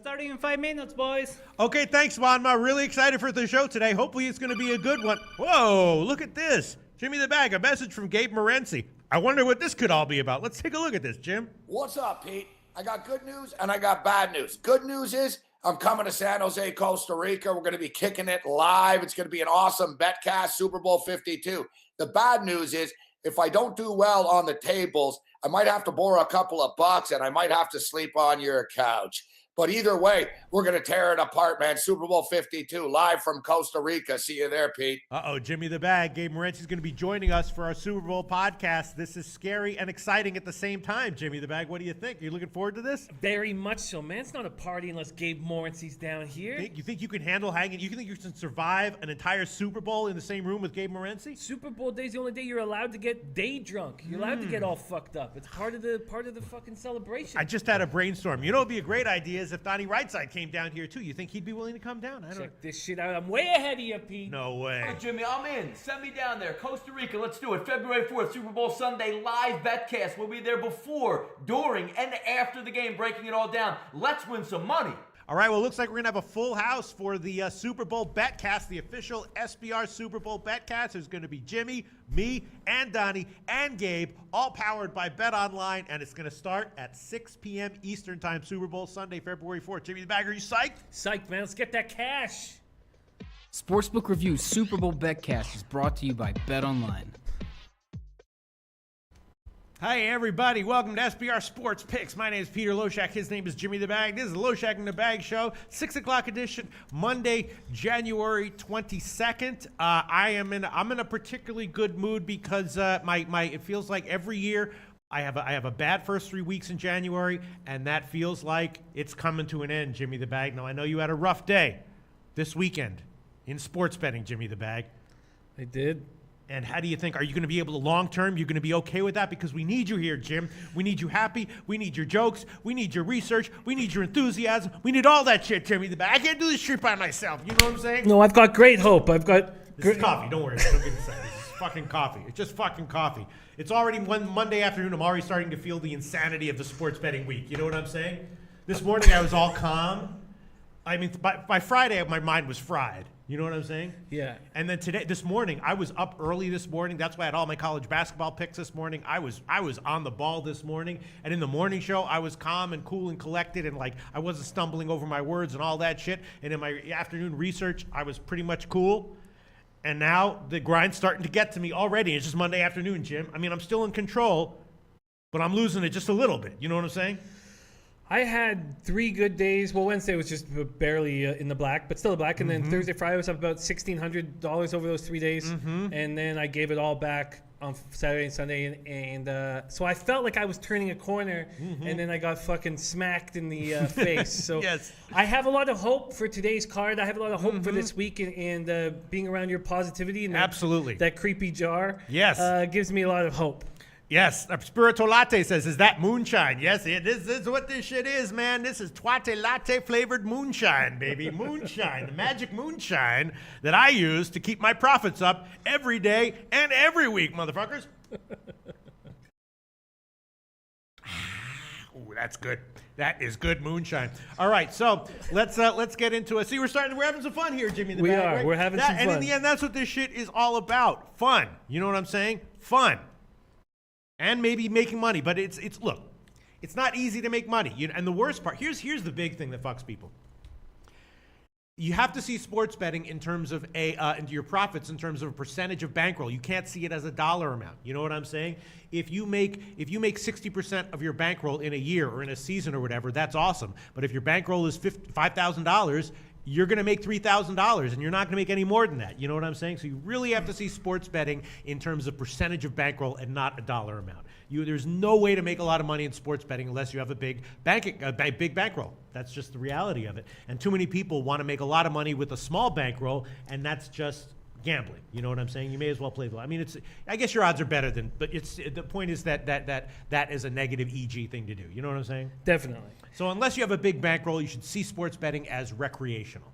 Starting in 5 minutes, boys. Okay, thanks, Juanma. Really excited for the show today. Hopefully it's going to be a good one. Whoa, look at this. Jimmy the Bag, a message from Gabe Morency. I wonder what this could all be about. Let's take a look at this, Jim. What's up, Pete? I got good news and I got bad news. Good news is I'm coming to San Jose, Costa Rica. We're going to be kicking it live. It's going to be an awesome betcast, Super Bowl 52. The bad news is if I don't do well on the tables, I might have to borrow a couple of bucks and I might have to sleep on your couch. But either way, we're going to tear it apart, man. Super Bowl 52, live from Costa Rica. See you there, Pete. Uh-oh, Jimmy the Bag. Gabe Morency is going to be joining us for our Super Bowl podcast. This is scary and exciting at the same time. Jimmy the Bag, what do you think? Are you looking forward to this? Very much so, man. It's not a party unless Gabe Morency's down here. You think you can handle hanging? You think you can survive an entire Super Bowl in the same room with Gabe Morency? Super Bowl day's the only day you're allowed to get day drunk. You're allowed to get all fucked up. It's part of the fucking celebration. I just had a brainstorm. You know what would be a great idea is if Donnie Rightside came down here too. You think he'd be willing to come down? Check this shit out. I'm way ahead of you, Pete. No way. Hey, Jimmy, I'm in. Send me down there. Costa Rica, let's do it. February 4th, Super Bowl Sunday, live betcast. We'll be there before, during, and after the game, breaking it all down. Let's win some money. All right, well, looks like we're going to have a full house for the Super Bowl Betcast, the official SBR Super Bowl Betcast. There's going to be Jimmy, me, and Donnie, and Gabe, all powered by BetOnline, and it's going to start at 6 p.m. Eastern Time, Super Bowl Sunday, February 4th. Jimmy the Bag, are you psyched? Psyched, man. Let's get that cash. SportsBook Review's Super Bowl Betcast is brought to you by BetOnline. Hi, everybody. Welcome to SBR Sports Picks. My name is Peter Loshak. His name is Jimmy the Bag. This is the Loshak the Bag Show, 6 o'clock edition, Monday, January 22nd. I'm in a particularly good mood because it feels like every year I have a bad first 3 weeks in January, and that feels like it's coming to an end, Jimmy the Bag. Now, I know you had a rough day this weekend in sports betting, Jimmy the Bag. I did. And how do you think? Are you going to be able to long-term? You're going to be okay with that? Because we need you here, Jim. We need you happy. We need your jokes. We need your research. We need your enthusiasm. We need all that shit, Jimmy the Bag. I can't do this shit by myself. You know what I'm saying? No, I've got great hope. This is coffee. Don't worry. Don't get excited. This is fucking coffee. It's just fucking coffee. It's already Monday afternoon. I'm already starting to feel the insanity of the sports betting week. You know what I'm saying? This morning I was all calm. I mean, by Friday, my mind was fried. You know what I'm saying? Yeah. And then this morning, I was up early this morning. That's why I had all my college basketball picks this morning. I was on the ball this morning. And in the morning show, I was calm and cool and collected and like I wasn't stumbling over my words and all that shit. And in my afternoon research, I was pretty much cool. And now the grind's starting to get to me already. It's just Monday afternoon, Jim. I mean, I'm still in control, but I'm losing it just a little bit. You know what I'm saying? I had 3 good days. Well, Wednesday was just barely in the black, but still the black. And then Thursday, Friday was up about $1,600 over those 3 days. And then I gave it all back on Saturday and Sunday. And so I felt like I was turning a corner, and then I got fucking smacked in the face. So Yes. I have a lot of hope for today's card. I have a lot of hope for this week and being around your positivity. And Absolutely. That creepy jar gives me a lot of hope. Yes, Spirito Latte says, is that moonshine? Yes, this is what this shit is, man. This is Tuate Latte flavored moonshine, baby. Moonshine, the magic moonshine that I use to keep my profits up every day and every week, motherfuckers. Ooh, that's good. That is good moonshine. All right, so let's get into it. See, we're having some fun here, Jimmy. We Bag, are. right? We're having some fun. And in the end, that's what this shit is all about. Fun. You know what I'm saying? Fun. And maybe making money, but look, it's not easy to make money. And the worst part, here's the big thing that fucks people. You have to see sports betting in terms of into your profits in terms of a percentage of bankroll. You can't see it as a dollar amount. You know what I'm saying? If you make 60% of your bankroll in a year or in a season or whatever, that's awesome. But if your bankroll is $5,000, you're going to make $3,000, and you're not going to make any more than that. You know what I'm saying? So you really have to see sports betting in terms of percentage of bankroll and not a dollar amount. There's no way to make a lot of money in sports betting unless you have a big bankroll. That's just the reality of it. And too many people want to make a lot of money with a small bankroll, and that's just gambling. You know what I'm saying? You may as well play. I mean, I guess your odds are better but the point is that is a negative EG thing to do. You know what I'm saying? Definitely. So unless you have a big bankroll, you should see sports betting as recreational.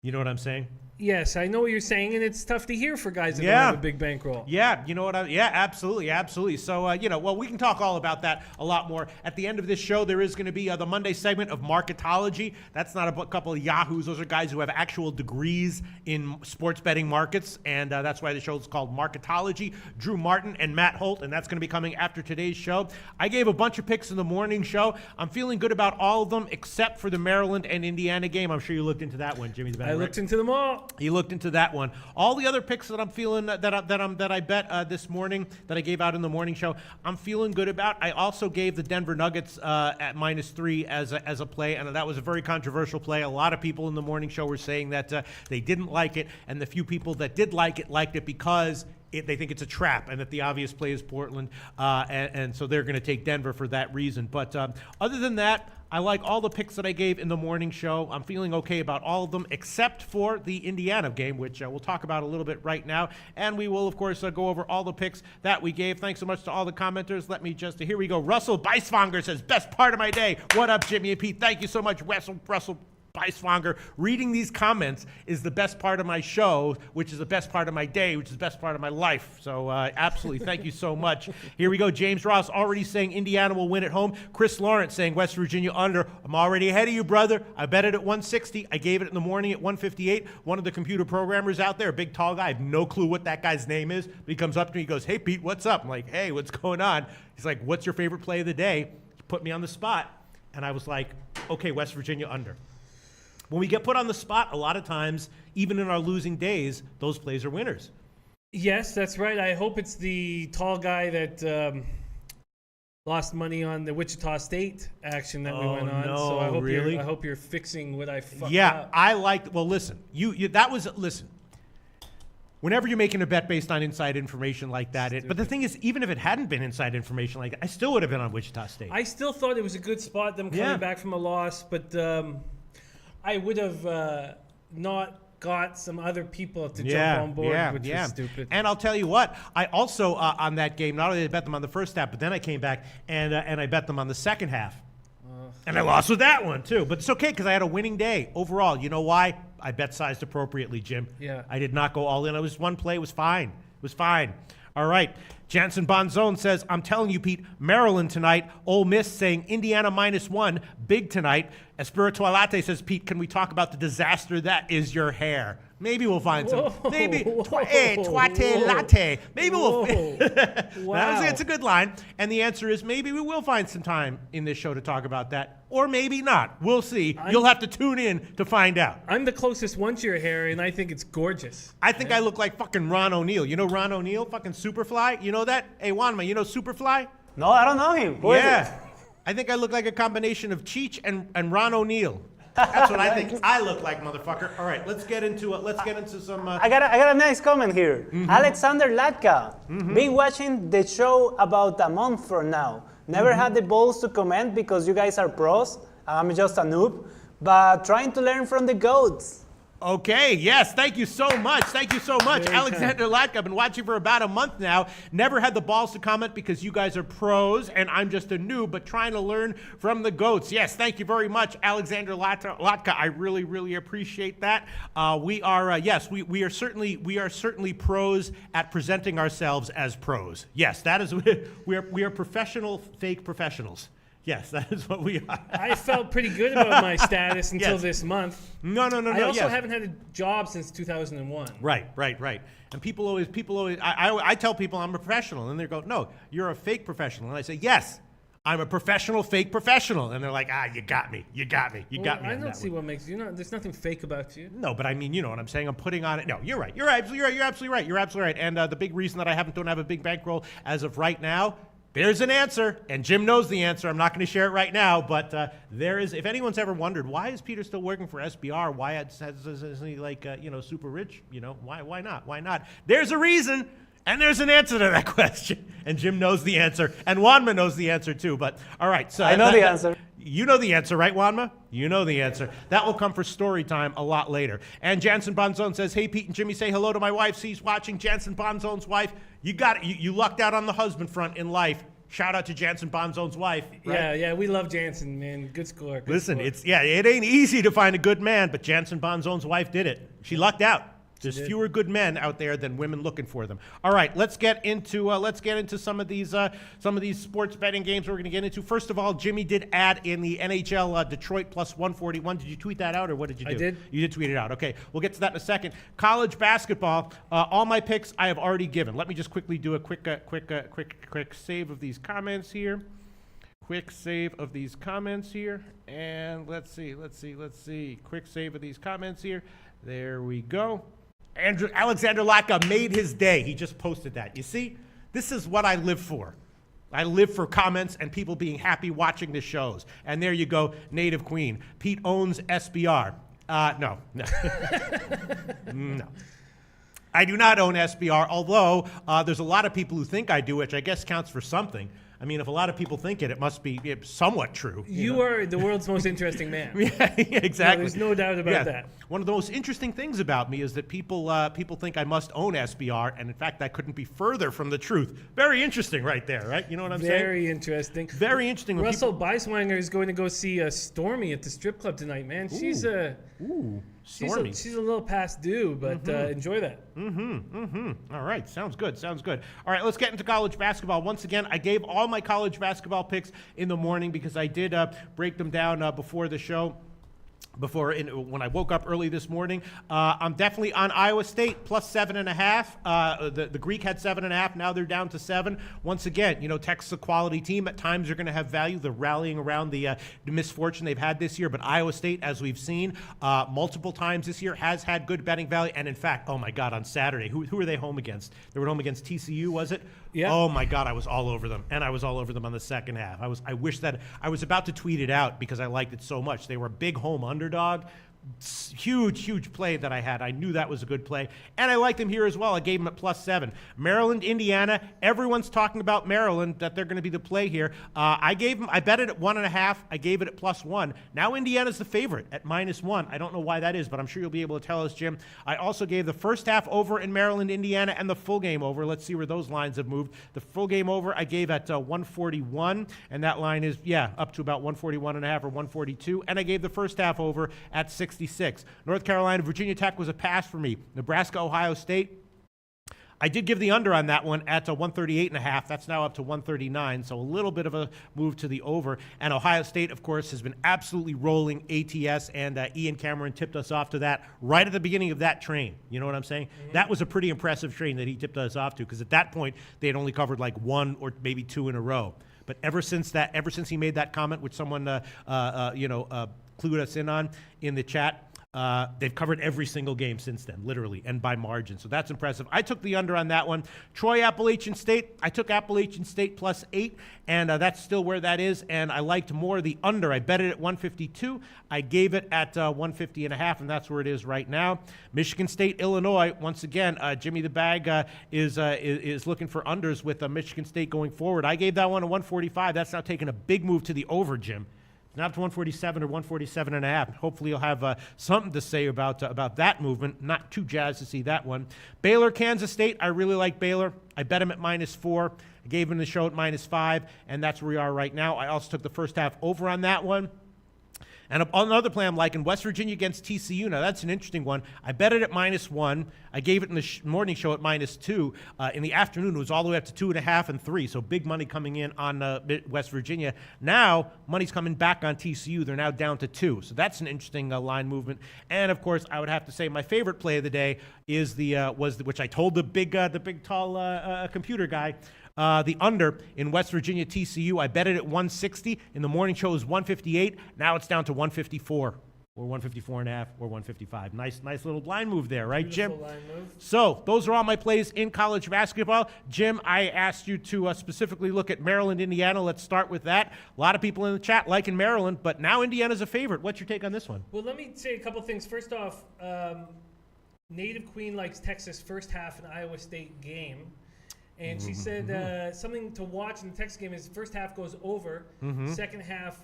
You know what I'm saying? Yes, I know what you're saying, and it's tough to hear for guys that don't have a big bankroll. Yeah, you know what absolutely. So, we can talk all about that a lot more. At the end of this show, there is going to be the Monday segment of Marketology. That's not a couple of yahoos. Those are guys who have actual degrees in sports betting markets, and that's why the show is called Marketology. Drew Martin and Matt Holt, and that's going to be coming after today's show. I gave a bunch of picks in the morning show. I'm feeling good about all of them except for the Maryland and Indiana game. I'm sure you looked into that one, Jimmy the Bag. I looked into them all. He looked into that one. All the other picks that I'm feeling that I bet this morning that I gave out in the morning show, I'm feeling good about. I also gave the Denver Nuggets at -3 as a play, and that was a very controversial play. A lot of people in the morning show were saying that they didn't like it, and the few people that did like it liked it because they think it's a trap, and that the obvious play is Portland, and so they're going to take Denver for that reason. But other than that, I like all the picks that I gave in the morning show. I'm feeling okay about all of them, except for the Indiana game, which we'll talk about a little bit right now. And we will, of course, go over all the picks that we gave. Thanks so much to all the commenters. Let me just, here we go. Russell Beiswanger says, best part of my day. What up, Jimmy and Pete? Thank you so much, Russell Beiswanger. Reading these comments is the best part of my show, which is the best part of my day, which is the best part of my life. So absolutely, thank you so much. Here we go. James Ross already saying Indiana will win at home. Chris Lawrence saying West Virginia under. I'm already ahead of you, brother. I bet it at 160. I gave it in the morning at 158. One of the computer programmers out there, a big tall guy, I have no clue what that guy's name is. But he comes up to me, he goes, hey, Pete, what's up? I'm like, hey, what's going on? He's like, what's your favorite play of the day? He put me on the spot. And I was like, okay, West Virginia under. When we get put on the spot, a lot of times, even in our losing days, those plays are winners. Yes, that's right. I hope it's the tall guy that lost money on the Wichita State action that we went on. No, so really? I hope you're fixing what I fucked Yeah, up. I liked. Well, listen, listen. Whenever you're making a bet based on inside information like that, but the thing is, even if it hadn't been inside information like that, I still would have been on Wichita State. I still thought it was a good spot, them coming back from a loss, but I would have not got some other people to jump on board, which was stupid. And I'll tell you what, I also, on that game, not only did I bet them on the first half, but then I came back and I bet them on the second half. And I lost with that one, too. But it's okay, because I had a winning day overall. You know why? I bet sized appropriately, Jim. Yeah. I did not go all in. It was one play. It was fine. It was fine. All right. Jansen Bonzone says, I'm telling you, Pete, Maryland tonight. Ole Miss saying Indiana -1, big tonight. Espiritualate says, Pete, can we talk about the disaster that is your hair? Maybe we'll find some. Maybe. Twate latte. Maybe we'll. Wow. It's a good line. And the answer is maybe we will find some time in this show to talk about that. Or maybe not. We'll see. You'll have to tune in to find out. I'm the closest one to your hair, and I think it's gorgeous. I think I look like fucking Ron O'Neal. You know Ron O'Neal? Fucking Superfly? You know that? Hey, Juanma, you know Superfly? No, I don't know him. Who is it? I think I look like a combination of Cheech and Ron O'Neal. That's what I think I look like, motherfucker. All right, let's get into it. Let's get into some. I got a nice comment here. Alexander Latka. Been watching the show about a month from now. Never had the balls to comment because you guys are pros. I'm just a noob. But trying to learn from the GOATs. Okay, yes, thank you so much. Thank you so much. Alexander Latka, I've been watching for about a month now. Never had the balls to comment because you guys are pros and I'm just a noob, but trying to learn from the GOATs. Yes, thank you very much, Alexander Latka. I really, really appreciate that. We are certainly pros at presenting ourselves as pros. Yes, that is, we are professional fake professionals. Yes, that is what we are. I felt pretty good about my status until this month. No. I also haven't had a job since 2001. Right. And people always, I tell people I'm a professional, and they go, no, you're a fake professional. And I say, yes, I'm a professional fake professional. And they're like, you got me. You got me I on don't that see one. what makes there's nothing fake about you. No, but I mean, you know what I'm saying. I'm putting on it. No, you're right. You're absolutely right. And the big reason that I don't have a big bankroll as of right now, there's an answer, and Jim knows the answer. I'm not going to share it right now, but there is. If anyone's ever wondered why is Peter still working for SBR, why is he like super rich? Why not? Why not? There's a reason, and there's an answer to that question, and Jim knows the answer, and Juanma knows the answer too. But all right, so I know the answer. You know the answer, right, Juanma? You know the answer. That will come for story time a lot later. And Jansen Bonzone says, hey, Pete and Jimmy, say hello to my wife. She's watching. Jansen Bonzone's wife. You got it. You lucked out on the husband front in life. Shout out to Jansen Bonzone's wife. Right? Yeah, we love Jansen, man. Good score. Good Listen, score. it ain't easy to find a good man, but Jansen Bonzone's wife did it. She lucked out. There's fewer good men out there than women looking for them. All right, let's get into some of these sports betting games we're going to get into. First of all, Jimmy did add in the NHL Detroit plus 141. Did you tweet that out or what did you do? I did. You did tweet it out. Okay, we'll get to that in a second. College basketball. All my picks I have already given. Let me just quickly do a quick save of these comments here. Quick save of these comments here, and let's see. Quick save of these comments here. There we go. Alexander Latka made his day. He just posted that. You see, this is what I live for. I live for comments and people being happy watching the shows. And there you go, Native Queen. Pete owns SBR. No. No. I do not own SBR, although there's a lot of people who think I do, which I guess counts for something. I mean, if a lot of people think it must be somewhat true. You are the world's most interesting man. Yeah, exactly. No, there's no doubt about that. One of the most interesting things about me is that people think I must own SBR, and in fact, that couldn't be further from the truth. Very interesting right there, right? You know what I'm saying? Very interesting. Very interesting. Russell Beiswanger is going to go see Stormy at the strip club tonight, man. She's Stormy. She's a little past due, but enjoy that. All right, sounds good. All right, let's get into college basketball. Once again, I gave all my college basketball picks in the morning because I did break them down before the show. When I woke up early this morning, I'm definitely on Iowa State plus 7.5. The Greek had 7.5. Now they're down to 7. Once again, Texas a quality team. At times they're going to have value. They're rallying around the misfortune they've had this year. But Iowa State, as we've seen multiple times this year, has had good betting value. And in fact, oh my God, on Saturday, who were they home against? They were home against TCU, was it? Yeah. Oh my God, I was all over them, and I was all over them on the second half. I wish that I was about to tweet it out because I liked it so much. They were a big home underdog. Huge play that I had. I knew that was a good play, and I liked them here as well. I gave them at plus 7. Maryland, Indiana. Everyone's talking about Maryland, that they're going to be the play here. I bet it at 1.5. I gave it at plus 1. Now Indiana's the favorite at -1. I don't know why that is, but I'm sure you'll be able to tell us, Jim. I also gave the first half over in Maryland, Indiana, and the full game over. Let's see where those lines have moved. The full game over I gave at 141, and that line is up to about 141.5 or 142. And I gave the first half over at 66. North Carolina, Virginia Tech was a pass for me. Nebraska, Ohio State. I did give the under on that one at 138.5. That's now up to 139, so a little bit of a move to the over. And Ohio State, of course, has been absolutely rolling ATS, and Ian Cameron tipped us off to that right at the beginning of that train. You know what I'm saying? Mm-hmm. That was a pretty impressive train that he tipped us off to, because at that point, they had only covered like 1 or maybe 2 in a row. But ever since he made that comment, which someone clued us in on in the chat, they've covered every single game since then, literally, and by margin. So that's impressive. I took the under on that one. Troy, Appalachian State. I took Appalachian State plus 8, and that's still where that is. And I liked more the under. I bet it at 152. I gave it at 150.5, and that's where it is right now. Michigan State, Illinois. Once again, Jimmy the Bag is looking for unders with Michigan State going forward. I gave that one a 145. That's now taking a big move to the over, Jim. Now up to 147 or 147.5. Hopefully you'll have something to say about that movement. Not too jazzed to see that one. Baylor, Kansas State. I really like Baylor. I bet him at -4. I gave him the show at -5, and that's where we are right now. I also took the first half over on that one. And another play I'm liking, West Virginia against TCU. Now, that's an interesting one. I bet it at -1. I gave it in the morning show at -2. In the afternoon, it was all the way up to 2.5 and 3. So big money coming in on West Virginia. Now, money's coming back on TCU. They're now down to 2. So that's an interesting line movement. And, of course, I would have to say my favorite play of the day is which I told the big tall computer guy, the under in West Virginia TCU. I bet it at 160. In the morning show, it was 158. Now it's down to 154 or 154.5 or 155. Nice little line move there, right, Jim? Line move. So those are all my plays in college basketball. Jim, I asked you to specifically look at Maryland, Indiana. Let's start with that. A lot of people in the chat liking Maryland, but now Indiana's a favorite. What's your take on this one? Well, let me say a couple things. First off, Native Queen likes Texas first half in Iowa State game. And she said something to watch in the Texas game is first half goes over, second half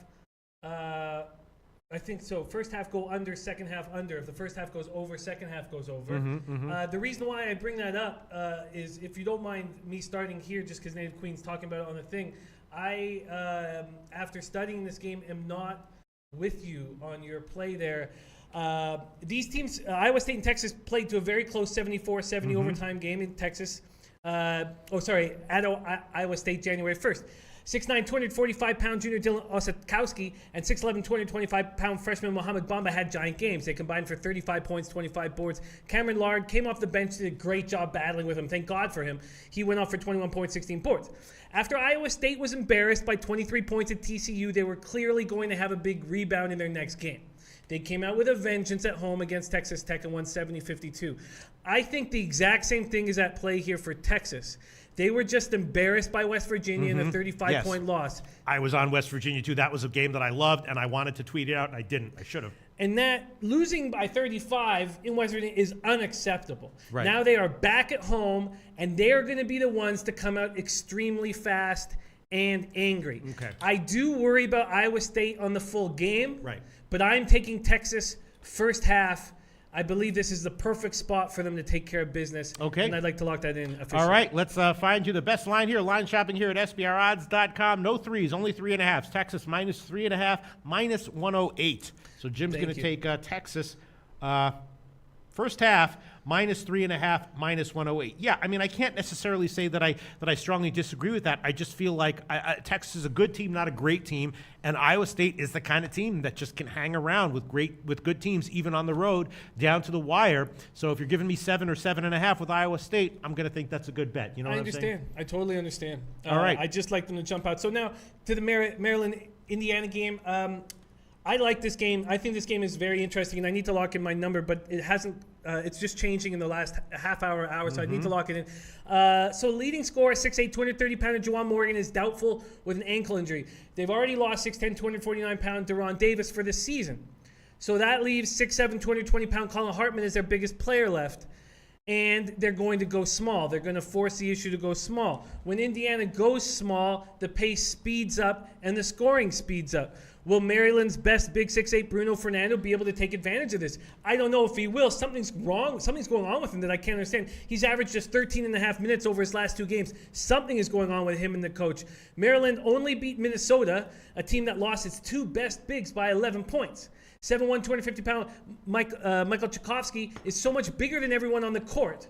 I think so. First half go under, second half under. If the first half goes over, second half goes over. The reason why I bring that up is, if you don't mind me starting here, just because Native Queen's talking about it on the thing, I, after studying this game, am not with you on your play there. These teams, Iowa State and Texas, played to a very close 74-70 overtime game in Texas. At Iowa State, January 1st. 6'9", 245-pound junior Dylan Osetkowski and 6'11", 225-pound freshman Mohamed Bamba had giant games. They combined for 35 points, 25 boards. Cameron Lard came off the bench, did a great job battling with him. Thank God for him. He went off for 21 points, 16 boards. After Iowa State was embarrassed by 23 points at TCU, they were clearly going to have a big rebound in their next game. They came out with a vengeance at home against Texas Tech and won 70-52. I think the exact same thing is at play here for Texas. They were just embarrassed by West Virginia in a 35-point loss. I was on West Virginia, too. That was a game that I loved, and I wanted to tweet it out, and I didn't. I should have. And that losing by 35 in West Virginia is unacceptable. Right. Now they are back at home, and they are going to be the ones to come out extremely fast and angry. Okay. I do worry about Iowa State on the full game. Right. But I'm taking Texas first half. I believe this is the perfect spot for them to take care of business. Okay. And I'd like to lock that in officially. All right, let's find you the best line here. Line shopping here at SBRodds.com. No threes, only 3.5s. Texas minus 3.5, minus 108. So Jim's going to take Texas first half, minus 3.5, minus 108. Yeah, I mean, I can't necessarily say that I strongly disagree with that. I just feel like Texas is a good team, not a great team, and Iowa State is the kind of team that just can hang around with good teams, even on the road, down to the wire. So if you're giving me 7 or 7.5 with Iowa State, I'm going to think that's a good bet. You know what I'm saying? I understand. I totally understand. All right. I just like them to jump out. So now to the Maryland-Indiana game. I like this game. I think this game is very interesting, and I need to lock in my number, but it hasn't. It's just changing in the last half hour, so I need to lock it in. So leading scorer, 6'8", 230-pounder Juwan Morgan is doubtful with an ankle injury. They've already lost 6'10", 249-pound Deron Davis for the season. So that leaves 6'7", 220-pound Colin Hartman as their biggest player left. And they're going to go small. They're going to force the issue to go small. When Indiana goes small, the pace speeds up and the scoring speeds up. Will Maryland's best big 6'8" Bruno Fernando be able to take advantage of this? I don't know if he will. Something's wrong. Something's going on with him that I can't understand. He's averaged just 13.5 minutes over his last 2 games. Something is going on with him and the coach. Maryland only beat Minnesota, a team that lost its 2 best bigs by 11 points. 7'1", 250-pound Michael Tchaikovsky is so much bigger than everyone on the court.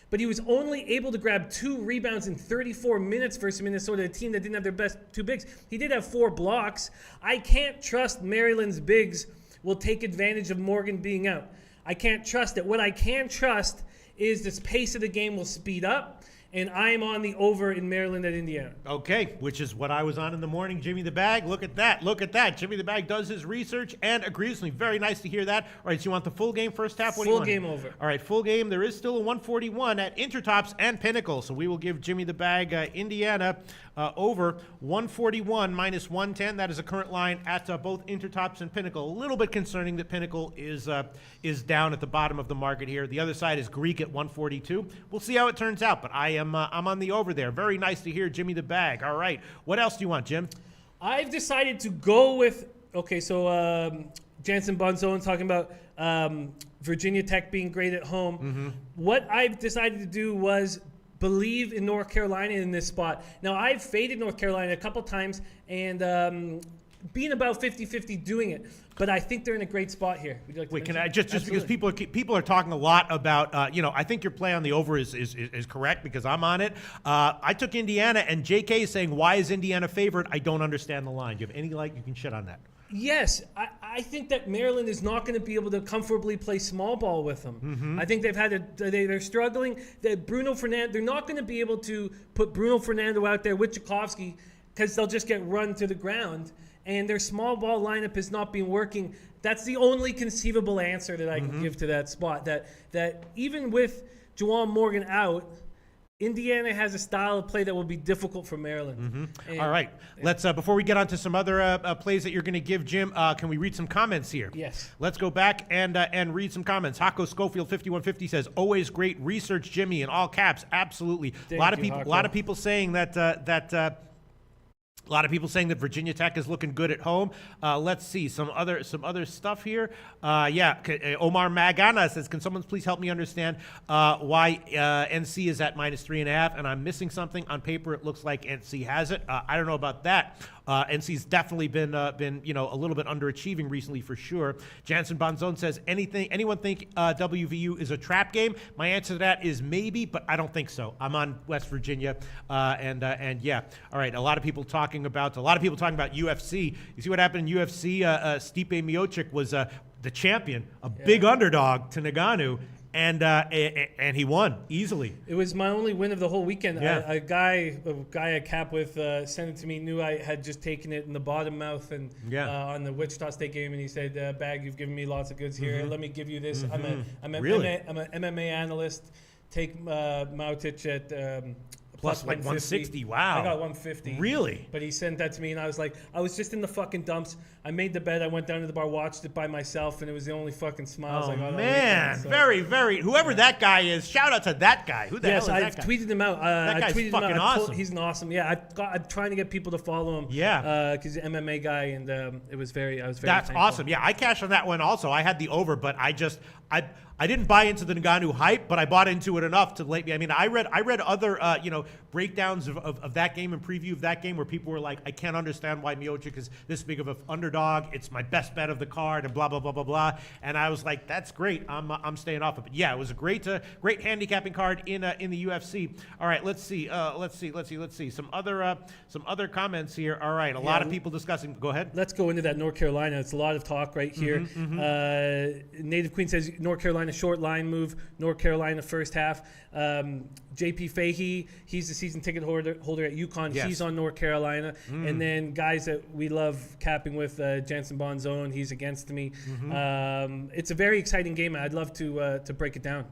But he was only able to grab 2 rebounds in 34 minutes versus Minnesota, a team that didn't have their best 2 bigs. He did have 4 blocks. I can't trust Maryland's bigs will take advantage of Morgan being out. I can't trust it. What I can trust is this pace of the game will speed up, and I'm on the over in Maryland at Indiana. Okay, which is what I was on in the morning. Jimmy the Bag, look at that. Look at that. Jimmy the Bag does his research and agrees with me. Very nice to hear that. All right, so you want the full game first half? What do you want? Full game over. All right, full game. There is still a 141 at Intertops and Pinnacle. So we will give Jimmy the Bag Indiana over 141 minus 110. That is a current line at both Intertops and Pinnacle. A little bit concerning that Pinnacle is down at the bottom of the market here. The other side is Greek at 142. We'll see how it turns out, but I'm on the over there. Very nice to hear Jimmy the Bag. All right, what else do you want, Jim? I've decided to go with, Jansen Bonzone talking about Virginia Tech being great at home. What I've decided to do was believe in North Carolina in this spot. Now, I've faded North Carolina a couple times and being about 50-50 doing it, but I think they're in a great spot here. Would you like to Wait, mention? can I just because people are talking a lot about I think your play on the over is correct because I'm on it. I took Indiana and JK is saying why is Indiana favored? I don't understand the line. Do you have any light you can shed on that? Yes, I think that Maryland is not going to be able to comfortably play small ball with them. I think they're struggling. That Bruno Fernando, they're not going to be able to put Bruno Fernando out there with Tchaikovsky because they'll just get run to the ground. And their small ball lineup has not been working. That's the only conceivable answer that I can give to that spot. That even with Juwan Morgan out, Indiana has a style of play that will be difficult for Maryland. All right. Let's before we get on to some other plays that you're going to give, Jim, can we read some comments here? Yes. Let's go back and read some comments. Hako Schofield 5150 says, "Always great research, Jimmy," in all caps. Absolutely. A lot of people saying that A lot of people saying that Virginia Tech is looking good at home. Let's see some other stuff here. Omar Magana says, "Can someone please help me understand why NC is at -3.5?" And I'm missing something on paper. It looks like NC has it. I don't know about that. NC's definitely been a little bit underachieving recently for sure. Jansen Bonzone says, anyone think WVU is a trap game? My answer to that is maybe, but I don't think so. I'm on West Virginia, and yeah. All right, a lot of people talking about UFC. You see what happened in UFC? Stipe Miocic was the champion, a big underdog to Ngannou. And he won easily. It was my only win of the whole weekend. Yeah. A guy I cap with sent it to me. Knew I had just taken it in the bottom mouth and on the Wichita State game, and he said, "Bag, you've given me lots of goods here. Let me give you this. I'm an MMA analyst. Take Miocic at." Plus like 160. Wow. I got 150. Really? But he sent that to me, and I was like, I was just in the fucking dumps. I made the bet. I went down to the bar, watched it by myself, and it was the only fucking smile. Oh, man. Very, very. Whoever that guy is, shout out to that guy. Who the hell is that guy? Yes, I've tweeted him out. That guy's fucking awesome. He's an awesome. Yeah, I'm trying to get people to follow him. Yeah. Because he's an MMA guy, and I was very That's thankful. awesome. Yeah, I cashed on that one also. I had the over, but I didn't buy into the Ngannou hype, but I bought into it enough to let me. I mean, I read other breakdowns of that game and preview of that game where people were like, I can't understand why Miocic is this big of an underdog. It's my best bet of the card and blah blah blah blah blah. And I was like, that's great. I'm staying off of it. But yeah, it was a great handicapping card in the UFC. All right, let's see. Some other comments here. All right, a lot of people discussing. Go ahead. Let's go into that North Carolina. It's a lot of talk right here. Native Queen says North Carolina short line move. North Carolina first half. JP Fahey, he's the season ticket holder at UConn. Yes. He's on North Carolina. And then guys that we love capping with, Jansen Bonzone, he's against me. It's a very exciting game. I'd love to break it down.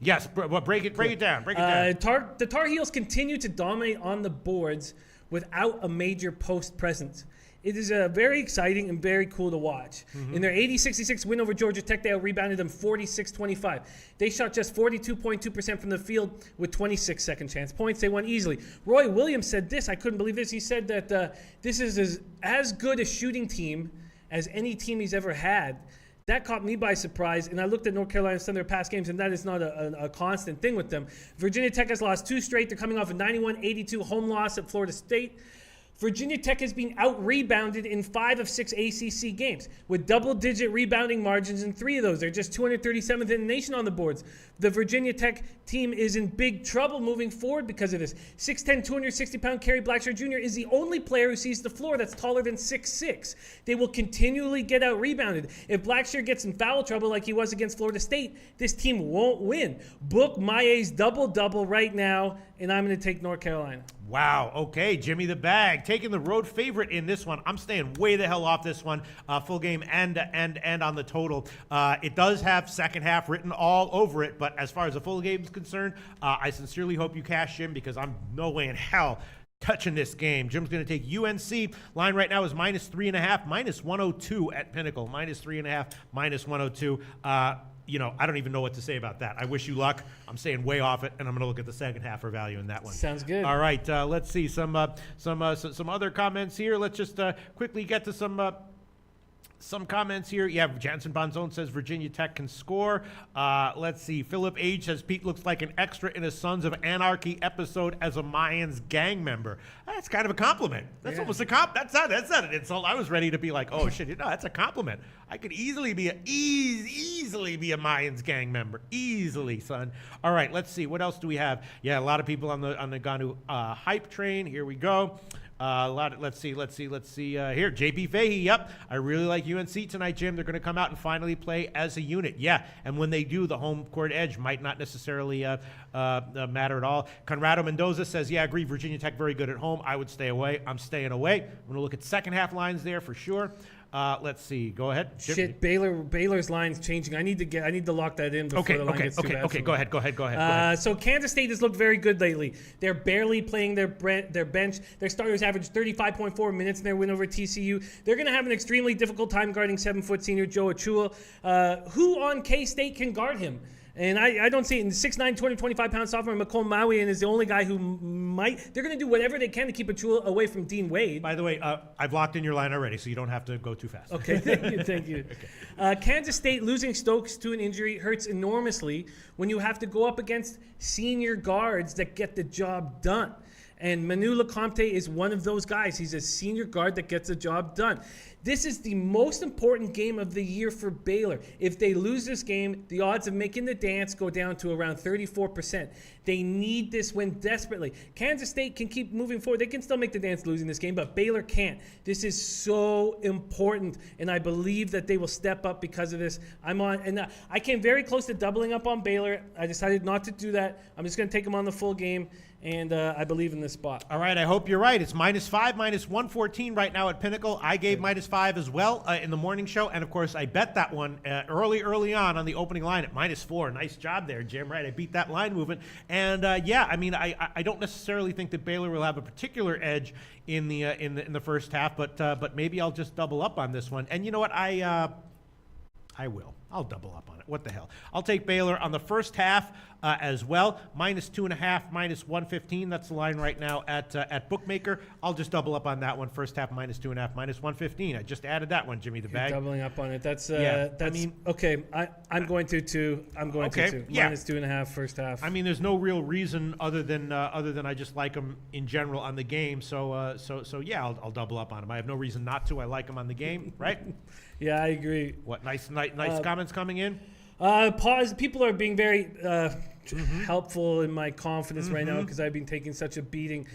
Yes, break it down. The Tar Heels continue to dominate on the boards without a major post presence. It is very exciting and very cool to watch. In their 80-66 win over Georgia Tech, they out-rebounded them 46-25. They shot just 42.2% from the field with 26 second chance points. They won easily. Roy Williams said this. I couldn't believe this. He said that this is as good a shooting team as any team he's ever had. That caught me by surprise, and I looked at North Carolina some of their past games, and that is not a constant thing with them. Virginia Tech has lost 2 straight. They're coming off a 91-82 home loss at Florida State. Virginia Tech has been out-rebounded in 5 of 6 ACC games with double-digit rebounding margins in 3 of those. They're just 237th in the nation on the boards. The Virginia Tech team is in big trouble moving forward because of this. 6'10", 260-pound Kerry Blackshear Jr. is the only player who sees the floor that's taller than 6'6". They will continually get out-rebounded. If Blackshear gets in foul trouble like he was against Florida State, this team won't win. Book Maye's double-double right now, and I'm going to take North Carolina. Wow. Okay, Jimmy the Bag taking the road favorite in this one. I'm staying way the hell off this one. Full game and on the total. It does have second half written all over it, but as far as the full game is concerned, I sincerely hope you cash Jim because I'm no way in hell touching this game. Jim's going to take UNC. Line right now is -3.5, -102 at Pinnacle. -3.5, -102. I don't even know what to say about that. I wish you luck. I'm staying way off it, and I'm going to look at the second half for value in that one. Sounds good. All right, let's see some other comments here. Let's just quickly get to some comments here. Yeah, Jansen Bonzone says Virginia Tech can score. Let's see. Philip H says Pete looks like an extra in a Sons of Anarchy episode as a Mayans gang member. That's kind of a compliment. That's almost a That's not an insult. I was ready to be like, oh shit, that's a compliment. I could easily be a Mayans gang member. Easily, son. All right, let's see. What else do we have? Yeah, a lot of people on the Ngannou hype train. Here we go. Let's see here. JP Fahey, yep. I really like UNC tonight, Jim. They're going to come out and finally play as a unit. Yeah, and when they do, the home court edge might not necessarily matter at all. Conrado Mendoza says, yeah, I agree. Virginia Tech very good at home. I would stay away. I'm staying away. I'm going to look at second half lines there for sure. Let's see. Go ahead. Shit, Baylor's line's changing. I need to lock that in before the line gets too bad. Okay, go ahead. So Kansas State has looked very good lately. They're barely playing their bench. Their starters average 35.4 minutes in their win over TCU. They're going to have an extremely difficult time guarding 7-foot senior Joe Achua. Who on K-State can guard him? And I don't see it. In 6'9", 225-pound sophomore, McCole Maui is the only guy who might. They're going to do whatever they can to keep Achua away from Dean Wade. By the way, I've locked in your line already, so you don't have to go too fast. Okay, thank you. Kansas State losing Stokes to an injury hurts enormously when you have to go up against senior guards that get the job done. And Manu Lecomte is one of those guys. He's a senior guard that gets the job done. This is the most important game of the year for Baylor. If they lose this game, the odds of making the dance go down to around 34%. They need this win desperately. Kansas State can keep moving forward. They can still make the dance losing this game, but Baylor can't. This is so important, and I believe that they will step up because of this. I came very close to doubling up on Baylor. I decided not to do that. I'm just going to take them on the full game. And I believe in this spot. All right, I hope you're right. It's -5, -114 right now at Pinnacle. I gave -5 as well in the morning show. And, of course, I bet that one early on the opening line at -4. Nice job there, Jim. Right, I beat that line movement. And, I don't necessarily think that Baylor will have a particular edge in the first half. But maybe I'll just double up on this one. And you know what? I will. I'll double up on it. What the hell? I'll take Baylor on the first half as well. -2.5, -115. That's the line right now at Bookmaker. I'll just double up on that one. First half -2.5, -115. I just added that one, Jimmy the Bag. You're doubling up on it. That's okay. I'm going to too. I'm going to too. Yeah. -2.5 first half. I mean, there's no real reason other than I just like them in general on the game. So yeah, I'll double up on them. I have no reason not to. I like them on the game, right? Yeah, I agree. What nice comments coming in? Pause. People are being very helpful in my confidence right now because I've been taking such a beating.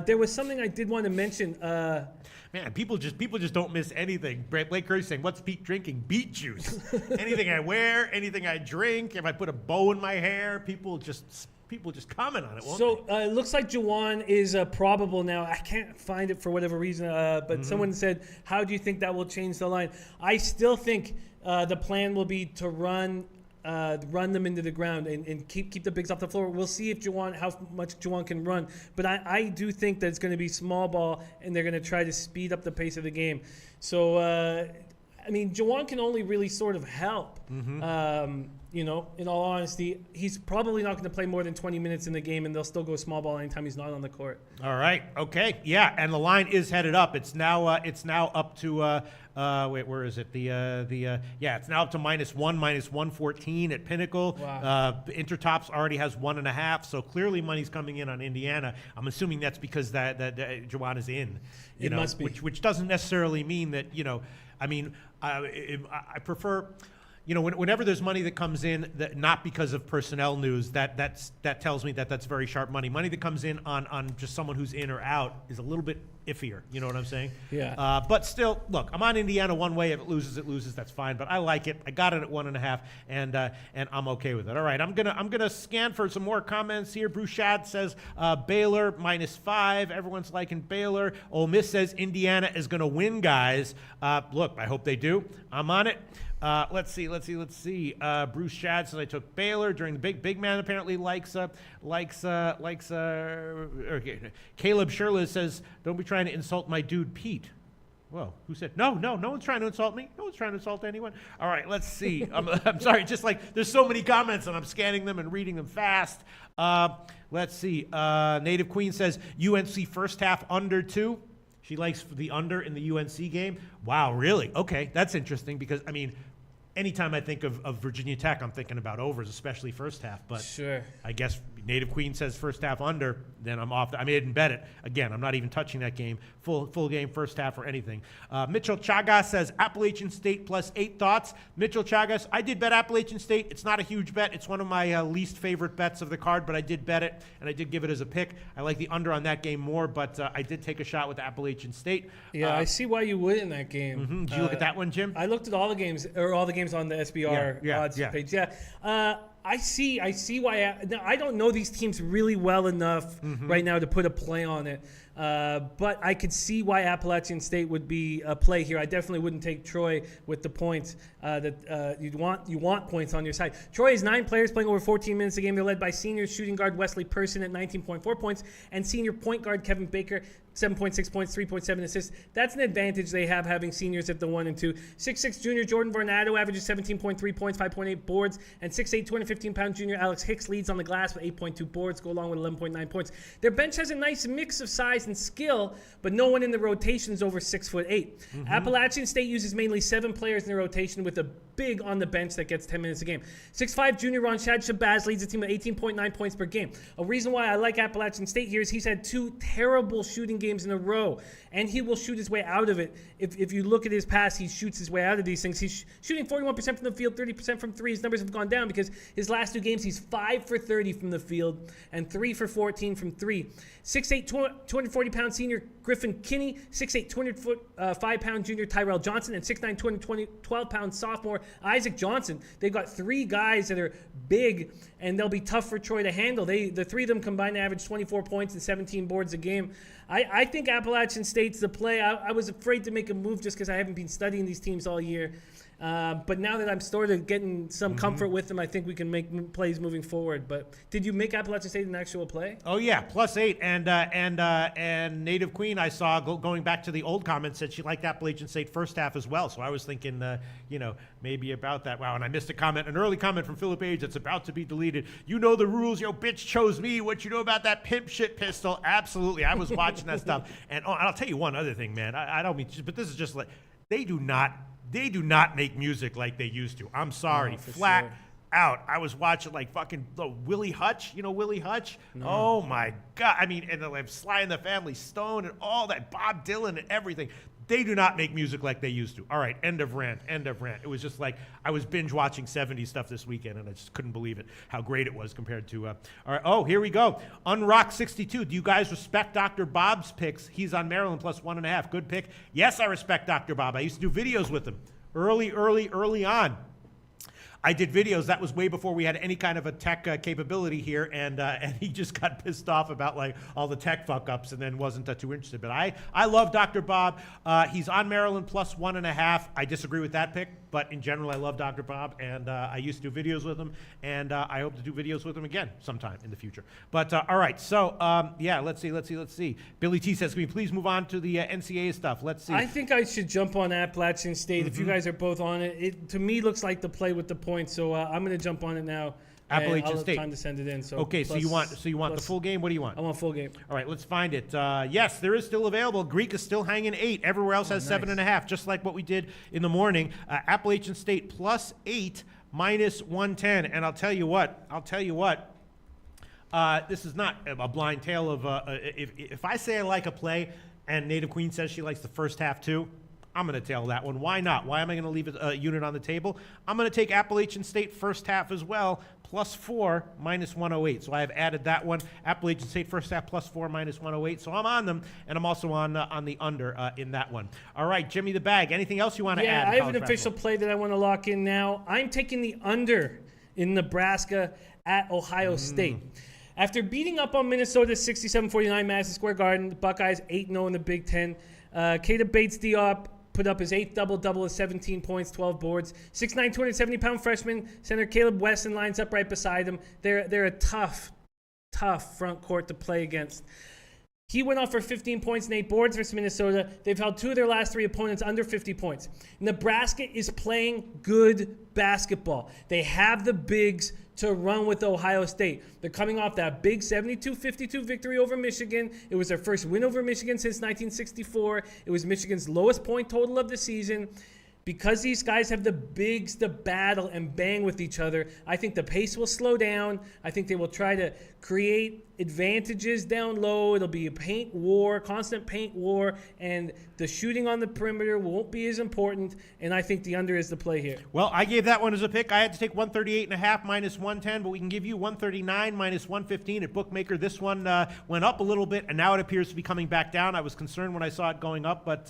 There was something I did want to mention. Man, people just don't miss anything. Blake Curry's saying, "What's Pete drinking? Beet juice." Anything I wear, anything I drink. If I put a bow in my hair, people just comment on it. Won't they? It looks like Juwan is probable now. I can't find it for whatever reason, but someone said, "How do you think that will change the line?" I still think the plan will be to run them into the ground and keep the bigs off the floor. We'll see how much Juwan can run, but I do think that it's going to be small ball and they're going to try to speed up the pace of the game. So Juwan can only really sort of help. In all honesty, he's probably not going to play more than 20 minutes in the game, and they'll still go small ball anytime he's not on the court. All right. Okay. Yeah, and the line is headed up. It's now up to where is it? It's now up to -1, -114 at Pinnacle. Wow. Intertops already has 1.5, so clearly money's coming in on Indiana. I'm assuming that's because that Juwan is in. It must be. Which doesn't necessarily mean that I prefer. Whenever there's money that comes in, that not because of personnel news, that tells me that that's very sharp money. Money that comes in on just someone who's in or out is a little bit iffier. You know what I'm saying? Yeah. But still, look, I'm on Indiana one way. If it loses, it loses. That's fine. But I like it. I got it at 1.5, and I'm okay with it. All right, I'm gonna scan for some more comments here. Bruce Shad says Baylor -5. Everyone's liking Baylor. Ole Miss says Indiana is gonna win, guys. Look, I hope they do. I'm on it. Let's see. Bruce Shad says I took Baylor during the big man apparently likes. Okay. Caleb Sherla says, "Don't be trying to insult my dude Pete." Whoa, who said? No one's trying to insult me. No one's trying to insult anyone. All right, let's see. I'm sorry, just like there's so many comments and I'm scanning them and reading them fast. Let's see. Native Queen says UNC first half under 2. She likes the under in the UNC game. Wow, really? Okay, that's interesting because, anytime I think of Virginia Tech, I'm thinking about overs, especially first half. But sure. I guess Native Queen says first half under, then I'm off. I didn't bet it. Again, I'm not even touching that game. Full game, first half or anything. Mitchell Chagas says Appalachian State +8 thoughts. Mitchell Chagas, I did bet Appalachian State. It's not a huge bet. It's one of my least favorite bets of the card, but I did bet it, and I did give it as a pick. I like the under on that game more, but I did take a shot with Appalachian State. Yeah, I see why you would in that game. Did you look at that one, Jim? I looked at all the games on the SBR odds page. Yeah. I see why. Now, I don't know these teams really well enough right now to put a play on it. But I could see why Appalachian State would be a play here. I definitely wouldn't take Troy with the points you want points on your side. Troy has 9 players playing over 14 minutes a game. They're led by senior shooting guard Wesley Person at 19.4 points and senior point guard Kevin Baker 7.6 points, 3.7 assists. That's an advantage they have having seniors at the 1 and 2. 6'6" junior Jordan Varnado averages 17.3 points, 5.8 boards, and 6'8", 215-pound junior Alex Hicks leads on the glass with 8.2 boards, go along with 11.9 points. Their bench has a nice mix of size and skill, but no one in the rotation is over 6'8". Appalachian State uses mainly 7 players in the rotation with a big on the bench that gets 10 minutes a game. 6'5" junior Ronshad Shabazz leads the team with 18.9 points per game. A reason why I like Appalachian State here is he's had 2 terrible shooting games in a row, and he will shoot his way out of it. If you look at his past, he shoots his way out of these things. He's shooting 41% from the field, 30% from 3. His numbers have gone down because his last 2 games, he's 5 for 30 from the field and 3 for 14 from 3. 6'8", 240-pound senior Griffin Kinney, 6'8", 205-pound junior Tyrell Johnson, and 6'9", 212-pound sophomore Isaac Johnson. They've got 3 guys that are big, and they'll be tough for Troy to handle. The 3 of them combined to average 24 points and 17 boards a game. I think Appalachian State's the play. I was afraid to make a move just because I haven't been studying these teams all year. But now that I'm sort of getting some comfort with them, I think we can make plays moving forward. But did you make Appalachian State an actual play? Oh yeah, +8, and Native Queen I saw going back to the old comments said she liked Appalachian State first half as well. So I was thinking, maybe about that. Wow, and I missed an early comment from Philip Age that's about to be deleted. You know the rules, yo, bitch chose me. What you know about that pimp shit pistol? Absolutely, I was watching that stuff. And I'll tell you one other thing, man. I don't mean, but this is just like they do not make music like they used to. I'm sorry, No, flat sure. out. I was watching like fucking Willie Hutch. You know Willie Hutch? No. Oh my God. I mean, and like Sly and the Family Stone and all that, Bob Dylan and everything. They do not make music like they used to. All right, end of rant. It was just like I was binge watching 70s stuff this weekend, and I just couldn't believe it, how great it was compared to. All right, oh, here we go. Unrock62. Do you guys respect Dr. Bob's picks? He's on Maryland +1.5. Good pick. Yes, I respect Dr. Bob. I used to do videos with him early on. I did videos. That was way before we had any kind of a tech capability here, and he just got pissed off about like all the tech fuck ups, and then wasn't too interested. But I love Dr. Bob. He's on Maryland +1.5. I disagree with that pick, but in general, I love Dr. Bob, and I used to do videos with him, and I hope to do videos with him again sometime in the future. But all right, so yeah, let's see. Billy T says, can we please move on to the NCAA stuff? Let's see. I think I should jump on Appalachian State. If you guys are both on it, it to me looks like the play with the points. So I'm going to jump on it now. Appalachian I'll State. have time to send it in. So okay, plus, so you want the full game? What do you want? I want full game. All right, let's find it. Yes, there is still available. Greek is still hanging 8. Everywhere else has nice. 7.5, just like what we did in the morning. Appalachian State +8, -110. And I'll tell you what. This is not a blind tale of if I say I like a play and Native Queen says she likes the first half too, I'm going to tail that one. Why not? Why am I going to leave a unit on the table? I'm going to take Appalachian State first half as well, +4, -108. So I have added that one. Appalachian State first half +4, -108. So I'm on them, and I'm also on the under in that one. All right, Jimmy the Bag. Anything else you want to add? Yeah, I have an official play that I want to lock in now. I'm taking the under in Nebraska at Ohio State. After beating up on Minnesota 67-49 Madison Square Garden, the Buckeyes 8-0 in the Big Ten. Keita Bates-Diop put up his 8th double-double with 17 points, 12 boards. 6'9", 270-pound freshman center Caleb Wesson lines up right beside him. They're a tough front court to play against. He went off for 15 points and 8 boards versus Minnesota. They've held 2 of their last 3 opponents under 50 points. Nebraska is playing good basketball. They have the bigs to run with Ohio State. They're coming off that big 72-52 victory over Michigan. It was their first win over Michigan since 1964. It was Michigan's lowest point total of the season. Because these guys have the bigs to battle and bang with each other, I think the pace will slow down. I think they will try to create advantages down low. It'll be a paint war, constant paint war, and the shooting on the perimeter won't be as important, and I think the under is the play here. Well, I gave that one as a pick. I had to take 138.5 -110, but we can give you 139 -115 at Bookmaker. This one went up a little bit, and now it appears to be coming back down. I was concerned when I saw it going up, but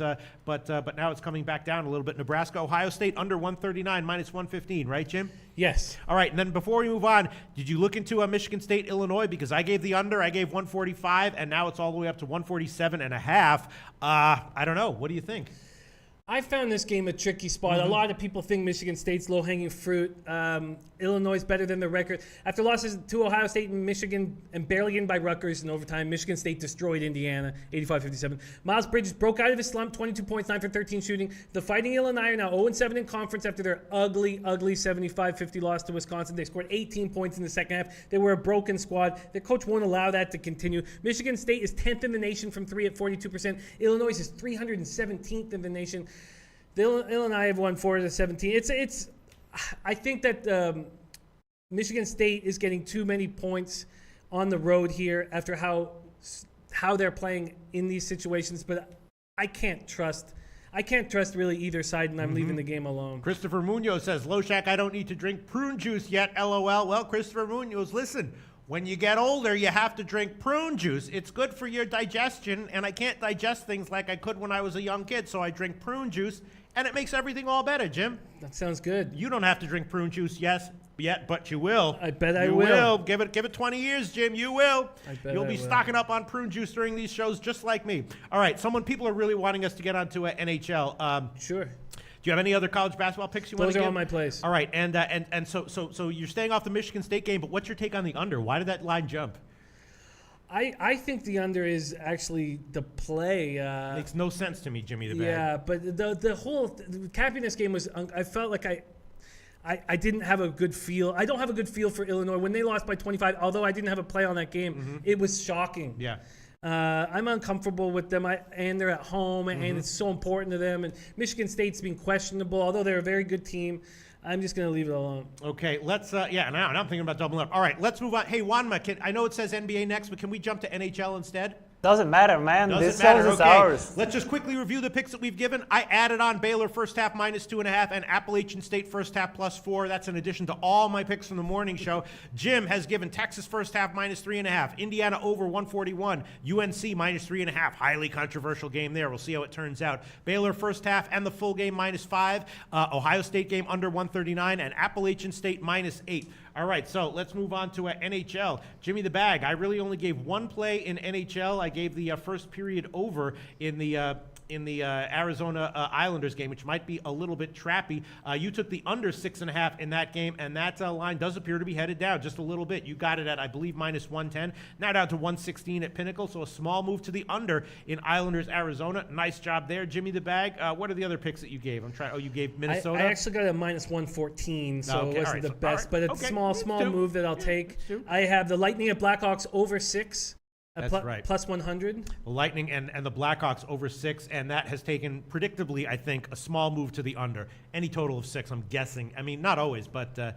now it's coming back down a little bit. Nebraska Nebraska. Ohio State under 139, minus 115, right, Jim? Yes. All right, and then before we move on, did you look into Michigan State, Illinois? Because I gave the under, I gave 145, and now it's all the way up to 147 and a half. I don't know. What do you think? I found this game a tricky spot. A lot of people think Michigan State's low-hanging fruit. Illinois is better than the record. After losses to Ohio State and Michigan and barely getting by Rutgers in overtime, Michigan State destroyed Indiana, 85-57. Miles Bridges broke out of his slump, 22 points, 9 for 13 shooting. The Fighting Illini are now 0-7 in conference after their ugly 75-50 loss to Wisconsin. They scored 18 points in the second half. They were a broken squad. Their coach won't allow that to continue. Michigan State is 10th in the nation from 3 at 42%. Illinois is 317th in the nation. The Illinois have won 4 to 17. I think that Michigan State is getting too many points on the road here after how they're playing in these situations. But I can't trust really either side, and I'm leaving the game alone. Christopher Munoz says, Loshak, I don't need to drink prune juice yet, LOL. Well, Christopher Munoz, listen. When you get older, you have to drink prune juice. It's good for your digestion, and I can't digest things like I could when I was a young kid, so I drink prune juice, and it makes everything all better, Jim. That sounds good. You don't have to drink prune juice yet, but you will. I bet I you will. Give it 20 years, Jim. You will. I bet You'll I be will. stocking up on prune juice during these shows just like me. All right, people are really wanting us to get onto NHL. Sure. Do you have any other college basketball picks you want to Those give? are on my place. All right, and so you're staying off the Michigan State game, but what's your take on the under? Why did that line jump? I think the under is actually the play. Makes no sense to me, Jimmy the Bag. Yeah, but the whole capping this game was. I felt like I didn't have a good feel. I don't have a good feel for Illinois when they lost by 25. Although I didn't have a play on that game, it was shocking. Yeah. I'm uncomfortable with them, and they're at home, and it's so important to them. And Michigan State's been questionable, although they're a very good team. I'm just going to leave it alone. Okay, let's, now I'm thinking about doubling up. All right, let's move on. Hey, Juanma, I know it says NBA next, but can we jump to NHL instead? Doesn't matter, man. Doesn't This matter. show is Okay. ours. Let's just quickly review the picks that we've given. I added on Baylor first half minus 2.5 and Appalachian State first half plus 4. That's in addition to all my picks from the morning show. Jim has given Texas first half minus 3.5, Indiana over 141, UNC minus 3.5. Highly controversial game there. We'll see how it turns out. Baylor first half and the full game minus 5. Ohio State game under 139 and Appalachian State minus 8. All right, so let's move on to NHL. Jimmy the Bag, I really only gave one play in NHL. I gave the first period over in the Arizona Islanders game, which might be a little bit trappy. You took the under 6.5 in that game, and that line does appear to be headed down just a little bit. You got it at, I believe, minus 110. Now down to 116 at Pinnacle, so a small move to the under in Islanders, Arizona. Nice job there, Jimmy the Bag. What are the other picks that you gave? You gave Minnesota? I actually got a minus 114, so Okay, it wasn't all right, the so- best, all but right, it's okay. small move that I'll take. two. I have the Lightning at Blackhawks over 6. That's right. Plus 100. The Lightning and the Blackhawks over 6, and that has taken, predictably, I think, a small move to the under. Any total of 6, I'm guessing. I mean, not always, but a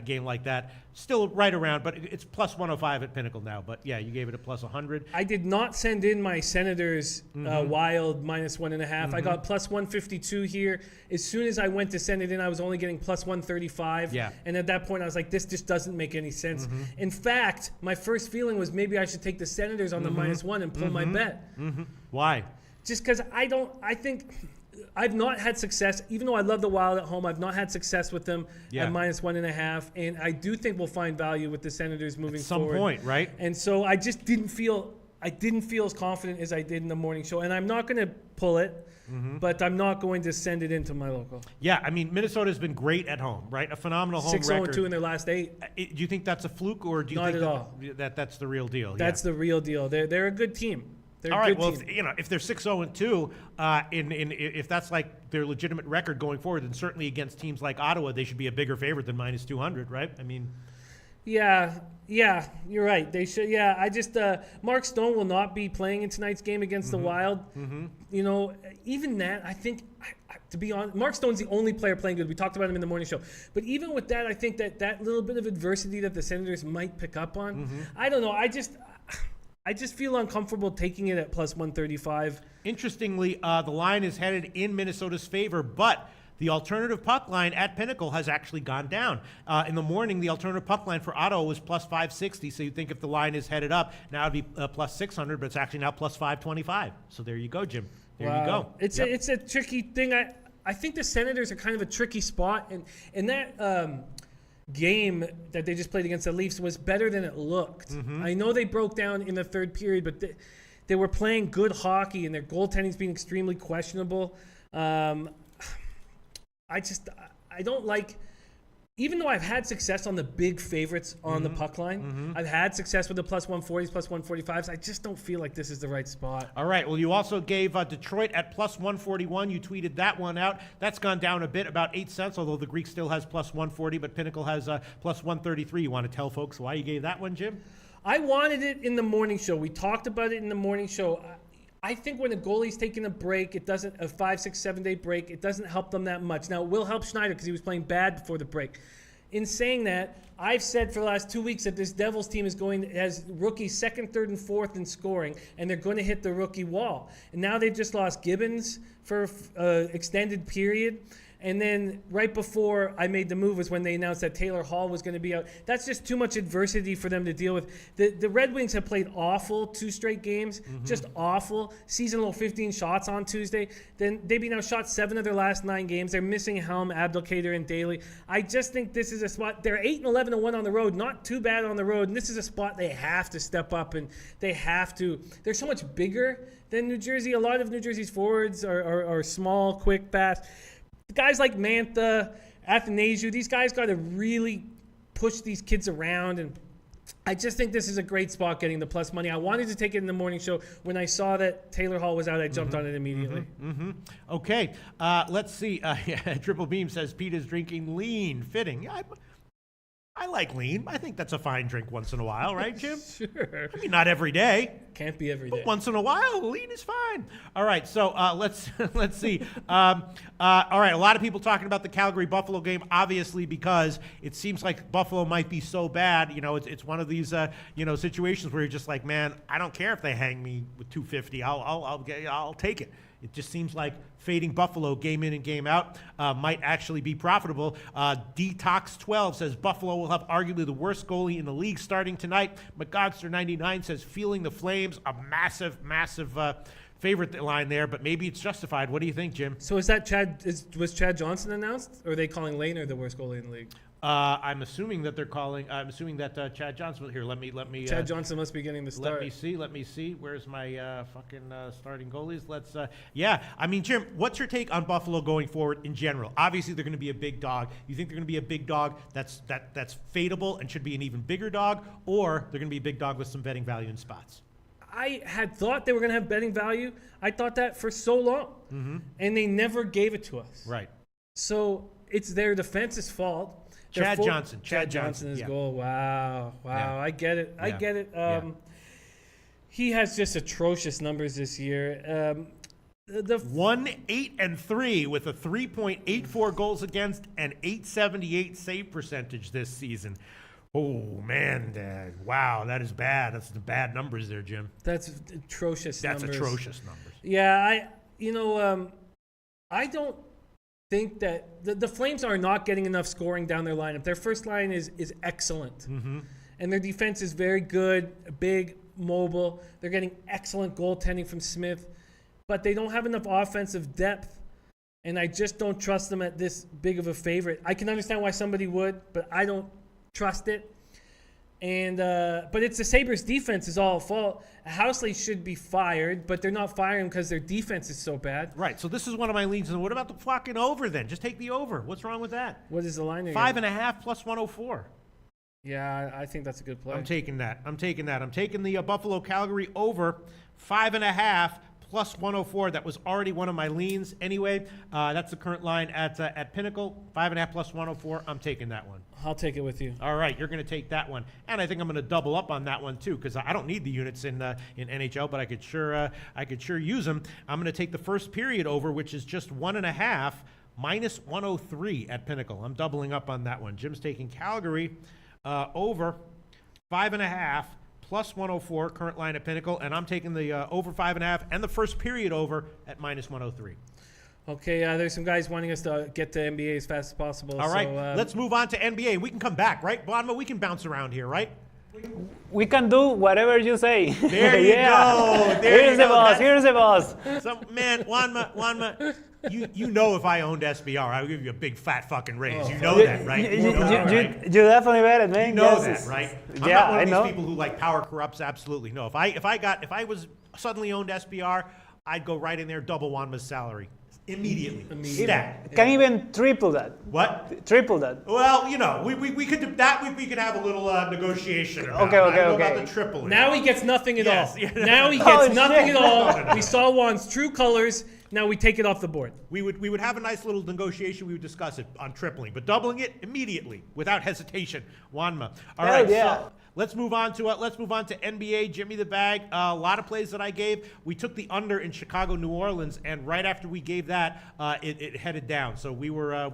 game like that. Still right around, but it's plus 105 at Pinnacle now. But yeah, you gave it a plus 100. I did not send in my Senators Wild minus 1.5. I got plus 152 here. As soon as I went to send it in, I was only getting plus 135. Yeah. And at that point, I was like, this just doesn't make any sense. In fact, my first feeling was maybe I should take the Senators on the minus 1 and pull my bet. Why? Just because I think I've not had success, even though I love the Wild at home, I've not had success with them Yeah. at minus 1.5. And I do think we'll find value with the Senators moving At some forward. point, right? And so I just didn't feel as confident as I did in the morning show. And I'm not going to pull it, but I'm not going to send it into my local. Yeah, I mean, Minnesota's been great at home, right? A phenomenal home 6-0-2 record. in their last 8. Do you think that's a fluke, or do you Not think at all. that's the real deal? That's the real deal. They're a good team. They're All a right. good Well, team. if they're 6-0-2, if that's like their legitimate record going forward, then certainly against teams like Ottawa, they should be a bigger favorite than minus 200, right? I mean, Yeah, you're right. They should. Yeah, I just Mark Stone will not be playing in tonight's game against the Wild. You know, even that, I think, to be honest, Mark Stone's the only player playing good. We talked about him in the morning show. But even with that, I think that little bit of adversity that the Senators might pick up on, I don't know. I just feel uncomfortable taking it at plus 135. interestingly, the line is headed in Minnesota's favor, but the alternative puck line at Pinnacle has actually gone down. In the morning, the alternative puck line for Ottawa was plus 560, so you'd think if the line is headed up, now it'd be plus 600, but it's actually now plus 525. So there you go, Jim. There you go. It's Yep. it's a tricky thing. I think the Senators are kind of a tricky spot, and that game that they just played against the Leafs was better than it looked. I know they broke down in the third period, but they were playing good hockey, and their goaltending's been extremely questionable. I don't like. Even though I've had success on the big favorites on the puck line, I've had success with the plus 140s, plus 145s. I just don't feel like this is the right spot. All right. Well, you also gave Detroit at plus 141. You tweeted that one out. That's gone down a bit, about 8 cents, although the Greek still has plus 140, but Pinnacle has plus 133. You want to tell folks why you gave that one, Jim? I wanted it in the morning show. We talked about it in the morning show. I think when a goalie's taking a break, it doesn't, a 5, 6, 7 day break, it doesn't help them that much. Now, it will help Schneider because he was playing bad before the break. In saying that, I've said for the last 2 weeks that this Devils team has rookies 2nd, 3rd, and 4th in scoring, and they're going to hit the rookie wall. And now they've just lost Gibbons for an extended period. And then right before I made the move was when they announced that Taylor Hall was going to be out. That's just too much adversity for them to deal with. The Red Wings have played awful 2 straight games, just awful. Season low 15 shots on Tuesday. Then they've now shot 7 of their last 9 games. They're missing Helm, Abdelkader, and Daly. I just think this is a spot. They're 8-11-1 on the road, not too bad on the road. And this is a spot they have to step up, and they have to. They're so much bigger than New Jersey. A lot of New Jersey's forwards are small, quick, fast. Guys like Mantha, Athanasiou, these guys got to really push these kids around, and I just think this is a great spot getting the plus money. I wanted to take it in the morning show. When I saw that Taylor Hall was out, I jumped on it immediately. Okay, let's see. Triple Beam says Pete is drinking lean. Fitting. Yeah, I like lean. I think that's a fine drink once in a while, right, Jim? Sure. I mean, not every day. Can't be every day. But once in a while, lean is fine. All right, so let's see. All right, a lot of people talking about the Calgary-Buffalo game, obviously, because it seems like Buffalo might be so bad. You know, it's one of these situations where you're just like, man, I don't care if they hang me with 250. I'll take it. It just seems like fading Buffalo game in and game out might actually be profitable. Detox12 says Buffalo will have arguably the worst goalie in the league starting tonight. McGodster99 says feeling the Flames, a massive favorite line there, but maybe it's justified. What do you think, Jim? So is that was Chad Johnson announced, or are they calling Lehner the worst goalie in the league? I'm assuming that they're calling. I'm assuming that Chad Johnson. Here, let me. Chad Johnson must be getting the start. Let me see. Where's my fucking starting goalies? Let's. Yeah. I mean, Jim, what's your take on Buffalo going forward in general? Obviously, they're going to be a big dog. You think they're going to be a big dog that's fadeable and should be an even bigger dog, or they're going to be a big dog with some betting value in spots? I had thought they were going to have betting value. I thought that for so long, and they never gave it to us. Right. So it's their defense's fault. Chad Johnson. Chad Johnson is goal. Wow. Yeah. I get it. I get it. He has just atrocious numbers this year. 1-8-3 with a 3.84 goals against and 878 save percentage this season. Oh man, Dad. Wow, that is bad. That's the bad numbers there, Jim. That's atrocious numbers. That's atrocious numbers. Yeah, I don't think that the Flames are not getting enough scoring down their lineup. Their first line is excellent, and their defense is very good, big, mobile. They're getting excellent goaltending from Smith, but they don't have enough offensive depth, and I just don't trust them at this big of a favorite. I can understand why somebody would, but I don't trust it. And but it's the Sabres' defense is all fault. Housley should be fired, but they're not firing because their defense is so bad. Right. So this is one of my leans. And what about the fucking over then? Just take the over. What's wrong with that? What is the line again? 5.5 plus 104. Yeah, I think that's a good play. I'm taking that. I'm taking the Buffalo Calgary over 5.5 plus 104. That was already one of my leans anyway. That's the current line at Pinnacle. 5.5 plus 104. I'm taking that one. I'll take it with you. All right, you're going to take that one, and I think I'm going to double up on that one too because I don't need the units in NHL, but I could sure use them. I'm going to take the first period over, which is just 1.5 minus 103 at Pinnacle. I'm doubling up on that one. Jim's taking Calgary over 5.5 plus 104 current line at Pinnacle, and I'm taking the over 5.5 and the first period over at minus 103. Okay, there's some guys wanting us to get to NBA as fast as possible. All right, let's move on to NBA. We can come back, right? Bonma, we can bounce around here, right? We can do whatever you say. There you go. Here's the boss. Here's the boss. So, man, Juanma, you know if I owned SBR, I would give you a big fat fucking raise. You know that, right? You right? definitely bet it, man. You know Yes. that, right? I'm Yeah, not one I of know. these people who like power corrupts. Absolutely no. If I was suddenly owned SBR, I'd go right in there, double Juanma's salary immediately. Stat. Can even triple that. What? Triple that. Well, we could do that. We could have a little negotiation about. Okay, I don't know okay. about the triple. Now he gets nothing at Yes, all. yeah. Now he Oh, gets nothing shit. at all. No. We saw Juan's true colors. Now we take it off the board. We would have a nice little negotiation. We would discuss it on tripling, but doubling it immediately without hesitation. Juanma. All Hell right. yeah. So let's move on to NBA. Jimmy the Bag. A lot of plays that I gave. We took the under in Chicago, New Orleans, and right after we gave that, it headed down. So we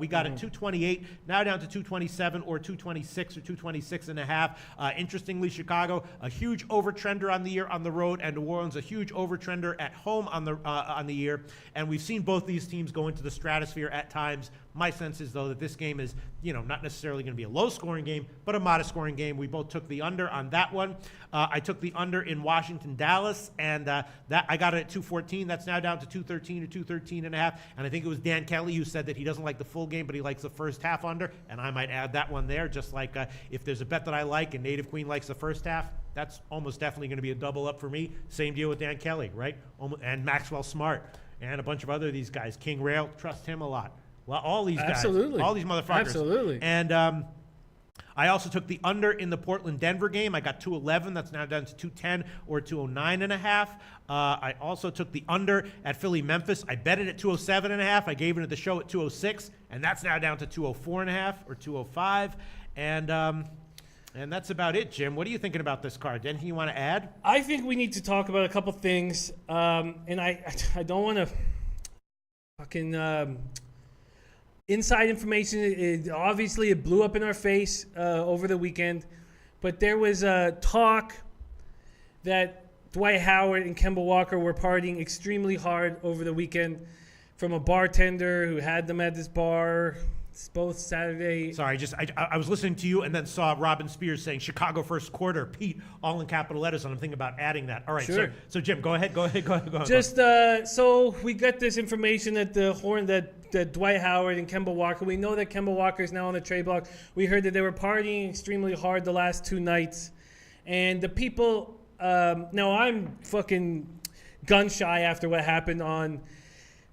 got it 228, now down to 227 or 226 or 226 and a half. Interestingly, Chicago a huge overtrender on the year on the road, and New Orleans a huge overtrender at home on the year. And we've seen both these teams go into the stratosphere at times. My sense is, though, that this game is, not necessarily going to be a low-scoring game, but a modest-scoring game. We both took the under on that one. I took the under in Washington, Dallas, and that I got it at 214. That's now down to 213 or 213 and a half. And I think it was Dan Kelly who said that he doesn't like the full game, but he likes the first half under. And I might add that one there, just like if there's a bet that I like and Native Queen likes the first half, that's almost definitely going to be a double up for me. Same deal with Dan Kelly, right? And Maxwell Smart and a bunch of other these guys. King Rail, trust him a lot. Well, all these guys. Absolutely. All these motherfuckers. Absolutely. And I also took the under in the Portland-Denver game. I got 211. That's now down to 210 or 209 and a half. I also took the under at Philly-Memphis. I bet it at 207 and a half. I gave it at the show at 206, and that's now down to 204 and a half or 205. And that's about it, Jim. What are you thinking about this card? Anything you want to add? I think we need to talk about a couple things, and I don't want to fucking inside information. Obviously, it blew up in our face over the weekend, but there was talk that Dwight Howard and Kemba Walker were partying extremely hard over the weekend from a bartender who had them at this bar. Both Saturday. Sorry, I was listening to you and then saw Robin Spears saying Chicago first quarter, Pete, all in capital letters, and I'm thinking about adding that. All right, Sure. So Jim, go ahead. Just so we got this information that that Dwight Howard and Kemba Walker. We know that Kemba Walker is now on the trade block. We heard that they were partying extremely hard the last two nights, and the people. Now I'm fucking gun shy after what happened on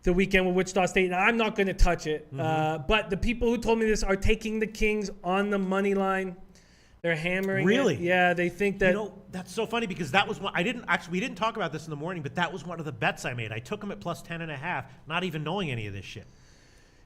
the weekend with Wichita State, and I'm not going to touch it. But the people who told me this are taking the Kings on the money line. They're hammering Really? it. Yeah, they think that. That's so funny because that was one. We didn't talk about this in the morning, but that was one of the bets I made. I took them at plus 10.5, not even knowing any of this shit.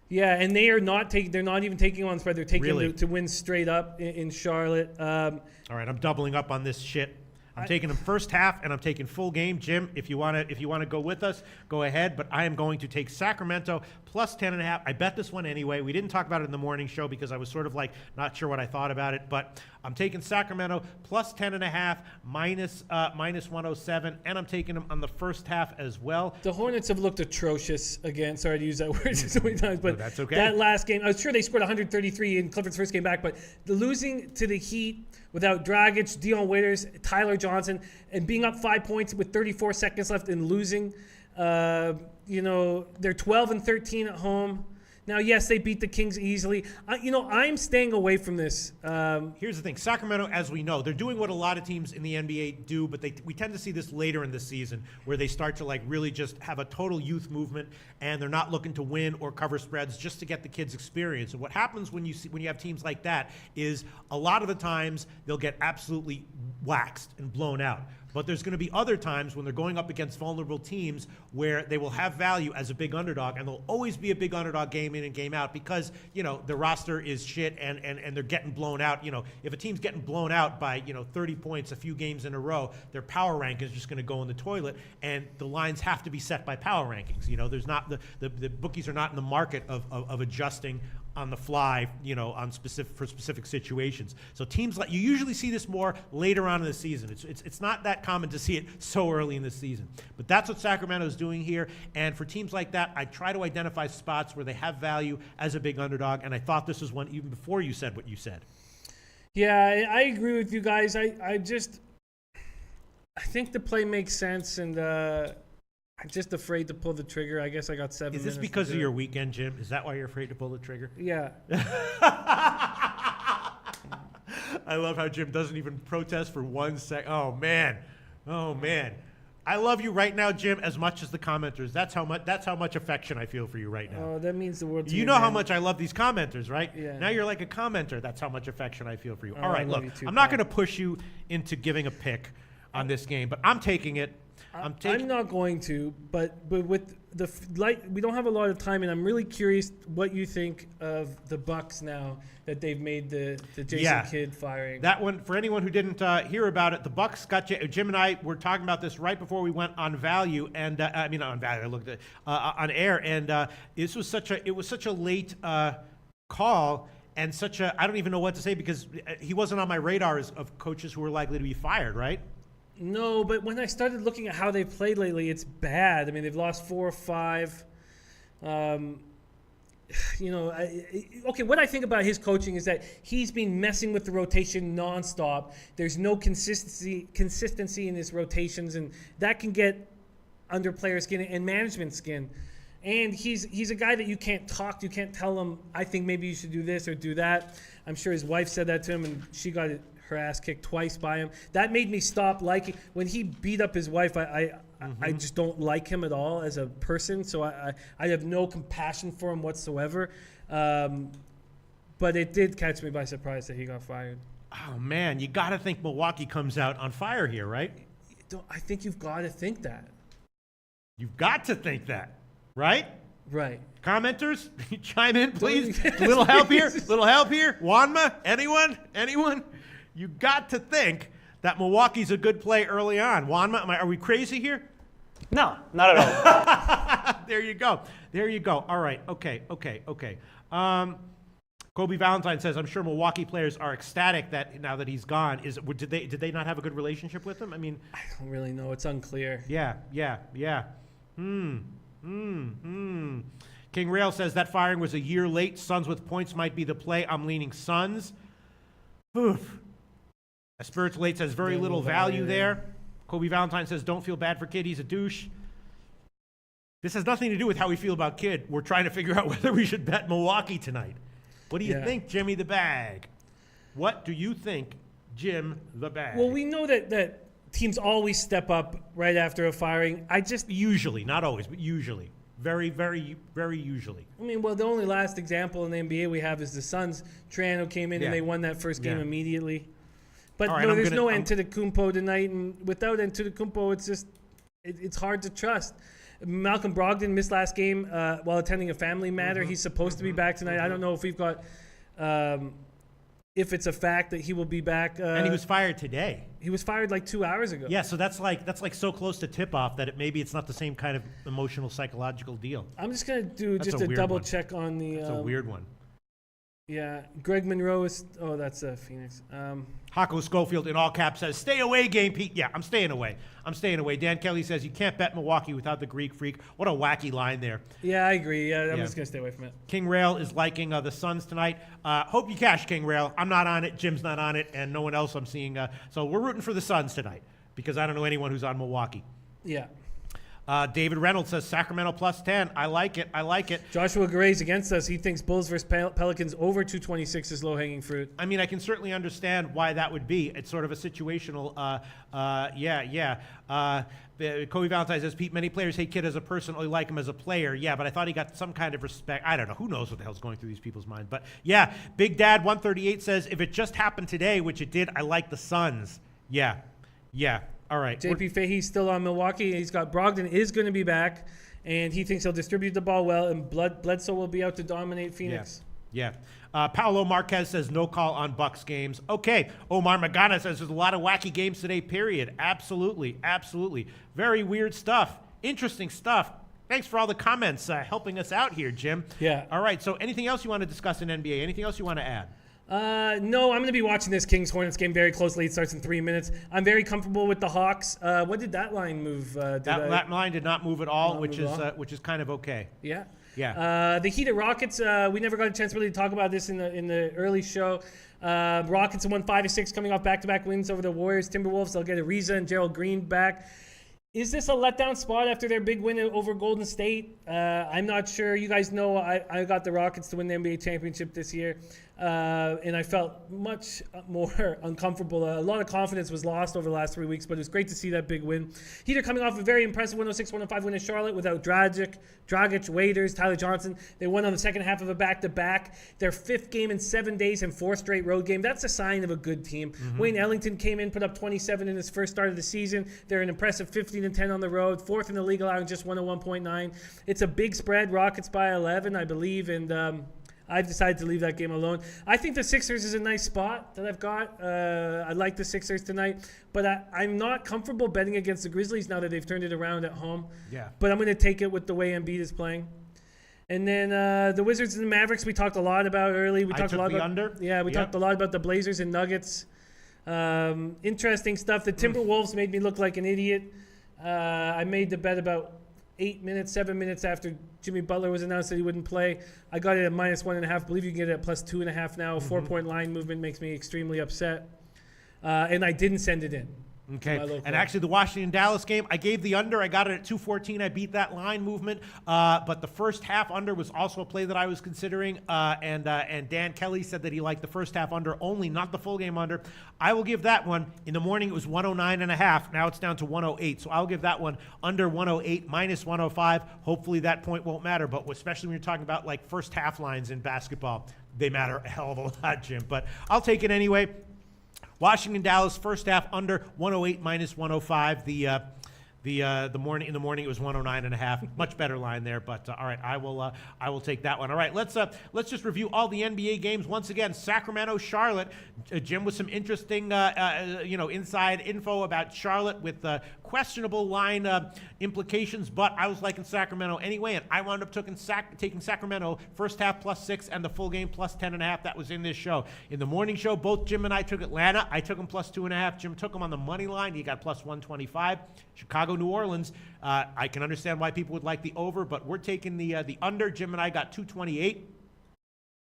Yeah, and they are not taking. They're not even taking on spread. They're taking Really? to win straight up in Charlotte. All right, I'm doubling up on this shit. I'm taking them first half, and I'm taking full game. Jim, if you want to go with us, go ahead. But I am going to take Sacramento plus 10.5. I bet this one anyway. We didn't talk about it in the morning show because I was sort of like not sure what I thought about it. But I'm taking Sacramento plus 10.5 minus 107, and I'm taking them on the first half as well. The Hornets have looked atrocious again. Sorry to use that word so many times, but that's okay. That last game, I was sure they scored 133 in Clifford's first game back, but the losing to the Heat without Dragic, Dion Waiters, Tyler Johnson, and being up 5 points with 34 seconds left and losing, they're 12-13 at home. Now, yes, they beat the Kings easily. I'm staying away from this. Here's the thing. Sacramento, as we know, they're doing what a lot of teams in the NBA do, but we tend to see this later in the season where they start to really just have a total youth movement, and they're not looking to win or cover spreads just to get the kids experience. And what happens when you have teams like that is a lot of the times they'll get absolutely waxed and blown out. But there's going to be other times when they're going up against vulnerable teams where they will have value as a big underdog, and they'll always be a big underdog game in and game out because, the roster is shit and they're getting blown out. If a team's getting blown out by, 30 points a few games in a row, their power rank is just going to go in the toilet, and the lines have to be set by power rankings. There's not the bookies are not in the market of adjusting on the fly, for specific situations. So teams like you usually see this more later on in the season. It's not that common to see it so early in the season. But that's what Sacramento is doing here. And for teams like that, I try to identify spots where they have value as a big underdog. And I thought this was one even before you said what you said. Yeah, I agree with you guys. I think the play makes sense, and I'm just afraid to pull the trigger. I guess I got 7 minutes. Is this because of your weekend, Jim? Is that why you're afraid to pull the trigger? Yeah. I love how Jim doesn't even protest for 1 sec. Oh man. I love you right now, Jim, as much as the commenters. That's how much affection I feel for you right now. Oh, that means the world to me. You know how man. much I love these commenters, right? Yeah. Now you're like a commenter. That's how much affection I feel for you. Oh, All right, I love look, you too, I'm not pal. going to push you into giving a pick on this game, but I'm taking it. I'm not going to, but with we don't have a lot of time, and I'm really curious what you think of the Bucks now that they've made the Jason Kidd firing. That one, for anyone who didn't hear about it, the Bucks got Jim and I were talking about this right before we went on Value, and on Value. I looked at on air, and it was such a late call. And I don't even know what to say because he wasn't on my radar of coaches who were likely to be fired, right? No, but when I started looking at how they've played lately, it's bad. I mean, they've lost 4 or 5. Okay, what I think about his coaching is that he's been messing with the rotation nonstop. There's no consistency in his rotations, and that can get under player skin and management skin. And he's a guy that you can't talk to. You can't tell him, I think maybe you should do this or do that. I'm sure his wife said that to him, and she got her ass kicked twice by him. That made me stop liking. When he beat up his wife, I just don't like him at all as a person. So I have no compassion for him whatsoever. But it did catch me by surprise that he got fired. Oh, man, you got to think Milwaukee comes out on fire here, right? I think you've got to think that. You've got to think that, right? Right. Commenters, chime in, please. A little help here. Wanma, anyone? You got to think that Milwaukee's a good play early on. Wanma, are we crazy here? No, not at all. There you go. All right. Okay. Kobe Valentine says, I'm sure Milwaukee players are ecstatic that now that he's gone. Did they not have a good relationship with him? I mean, I don't really know. It's unclear. Yeah. King Rail says that firing was a year late. Suns with points might be the play. I'm leaning Suns. Oof. Spirits Late says very little value there. Kobe Valentine says don't feel bad for Kidd. He's a douche. This has nothing to do with how we feel about Kidd. We're trying to figure out whether we should bet Milwaukee tonight. What do you think, Jimmy the Bag? What do you think, Jim the Bag? Well, we know that teams always step up right after a firing. Usually, not always, but usually. Very, very, very usually. I mean, the only last example in the NBA we have is the Suns. Triano came in and they won that first game immediately. But right, there's no Antetokounmpo tonight, and without Antetokounmpo, it's hard to trust. Malcolm Brogdon missed last game while attending a family matter. He's supposed to be back tonight. I don't know if we've got if it's a fact that he will be back. And he was fired today. He was fired like 2 hours ago. Yeah, so that's like so close to tip-off that maybe it's not the same kind of emotional, psychological deal. I'm just going to do just a double check on the... That's a weird one. Yeah, Greg Monroe is... Oh, that's Phoenix. Hako Schofield in all caps says, stay away, Game Pete. Yeah, I'm staying away. Dan Kelly says, you can't bet Milwaukee without the Greek Freak. What a wacky line there. Yeah, I agree. I'm just going to stay away from it. King Rail is liking the Suns tonight. Hope you cash, King Rail. I'm not on it. Jim's not on it. And no one else I'm seeing. So we're rooting for the Suns tonight because I don't know anyone who's on Milwaukee. Yeah. David Reynolds says Sacramento plus 10. I like it. Joshua Gray's against us. He thinks Bulls versus Pelicans over 226 is low-hanging fruit. I mean, I can certainly understand why that would be. It's sort of a situational, Kobe Valentine says, Pete, many players hate Kidd as a person, only like him as a player. Yeah, but I thought he got some kind of respect. I don't know. Who knows what the hell's going through these people's minds. But yeah, Big Dad 138 says, if it just happened today, which it did, I like the Suns. Yeah. All right. JP Fahey's still on Milwaukee. He's got Brogdon is going to be back, and he thinks he'll distribute the ball well, and Bledsoe will be out to dominate Phoenix. Yeah. Paolo Marquez says no call on Bucks games. Okay. Omar Magana says there's a lot of wacky games today, period. Absolutely. Very weird stuff. Interesting stuff. Thanks for all the comments helping us out here, Jim. Yeah. All right. So anything else you want to discuss in NBA? Anything else you want to add? No, I'm going to be watching this Kings-Hornets game very closely. It starts in 3 minutes. I'm very comfortable with the Hawks. What did that line move? That line did not move at all, which is kind of okay. Yeah. Yeah. The Heat at Rockets. We never got a chance really to talk about this in the early show. Rockets won 5 of 6 coming off back-to-back wins over the Warriors. Timberwolves. They'll get Ariza and Gerald Green back. Is this a letdown spot after their big win over Golden State? I'm not sure. You guys know I got the Rockets to win the NBA championship this year, and I felt much more uncomfortable. A lot of confidence was lost over the last 3 weeks, but it was great to see that big win. Heat are coming off a very impressive 106-105 win in Charlotte without Dragic, Waiters, Tyler Johnson. They won on the second half of a back-to-back. Their 5th game in 7 days and 4 straight road game. That's a sign of a good team. Wayne Ellington came in, put up 27 in his first start of the season. They're an impressive 15-10 on the road, 4th in the league, allowing just 101.9. It's a big spread, Rockets by 11, I believe, and I've decided to leave that game alone. I think the Sixers is a nice spot that I've got. I like the Sixers tonight, but I'm not comfortable betting against the Grizzlies now that they've turned it around at home. Yeah. But I'm going to take it with the way Embiid is playing. And then the Wizards and the Mavericks we talked a lot about early. We talked a lot about under. Yeah, we talked a lot about the Blazers and Nuggets. Interesting stuff. The Timberwolves made me look like an idiot. I made the bet about 7 minutes after Jimmy Butler was announced that he wouldn't play. I got it at -1.5. I believe you can get it at +2.5 now. A 4-point line movement makes me extremely upset. And I didn't send it in. Okay, and actually the Washington-Dallas game, I gave the under. I got it at 214. I beat that line movement. But the first half under was also a play that I was considering. And Dan Kelly said that he liked the first half under only, not the full game under. I will give that one. In the morning, it was 109.5. Now it's down to 108. So I'll give that one under 108, -105. Hopefully that point won't matter. But especially when you're talking about like first half lines in basketball, they matter a hell of a lot, Jim. But I'll take it anyway. Washington, Dallas, first half under 108 -105. In the morning it was 109.5. Much better line there, but all right, I will take that one. All right, let's just review all the NBA games once again. Sacramento, Charlotte. Jim with some interesting inside info about Charlotte with questionable line implications, but I was liking Sacramento anyway, and I wound up taking Sacramento first half +6 and the full game +10.5. That was in this show. In the morning show, both Jim and I took Atlanta. I took them +2.5. Jim took them on the money line. He got +125. Chicago, New Orleans. I can understand why people would like the over, but we're taking the under. Jim and I got 228.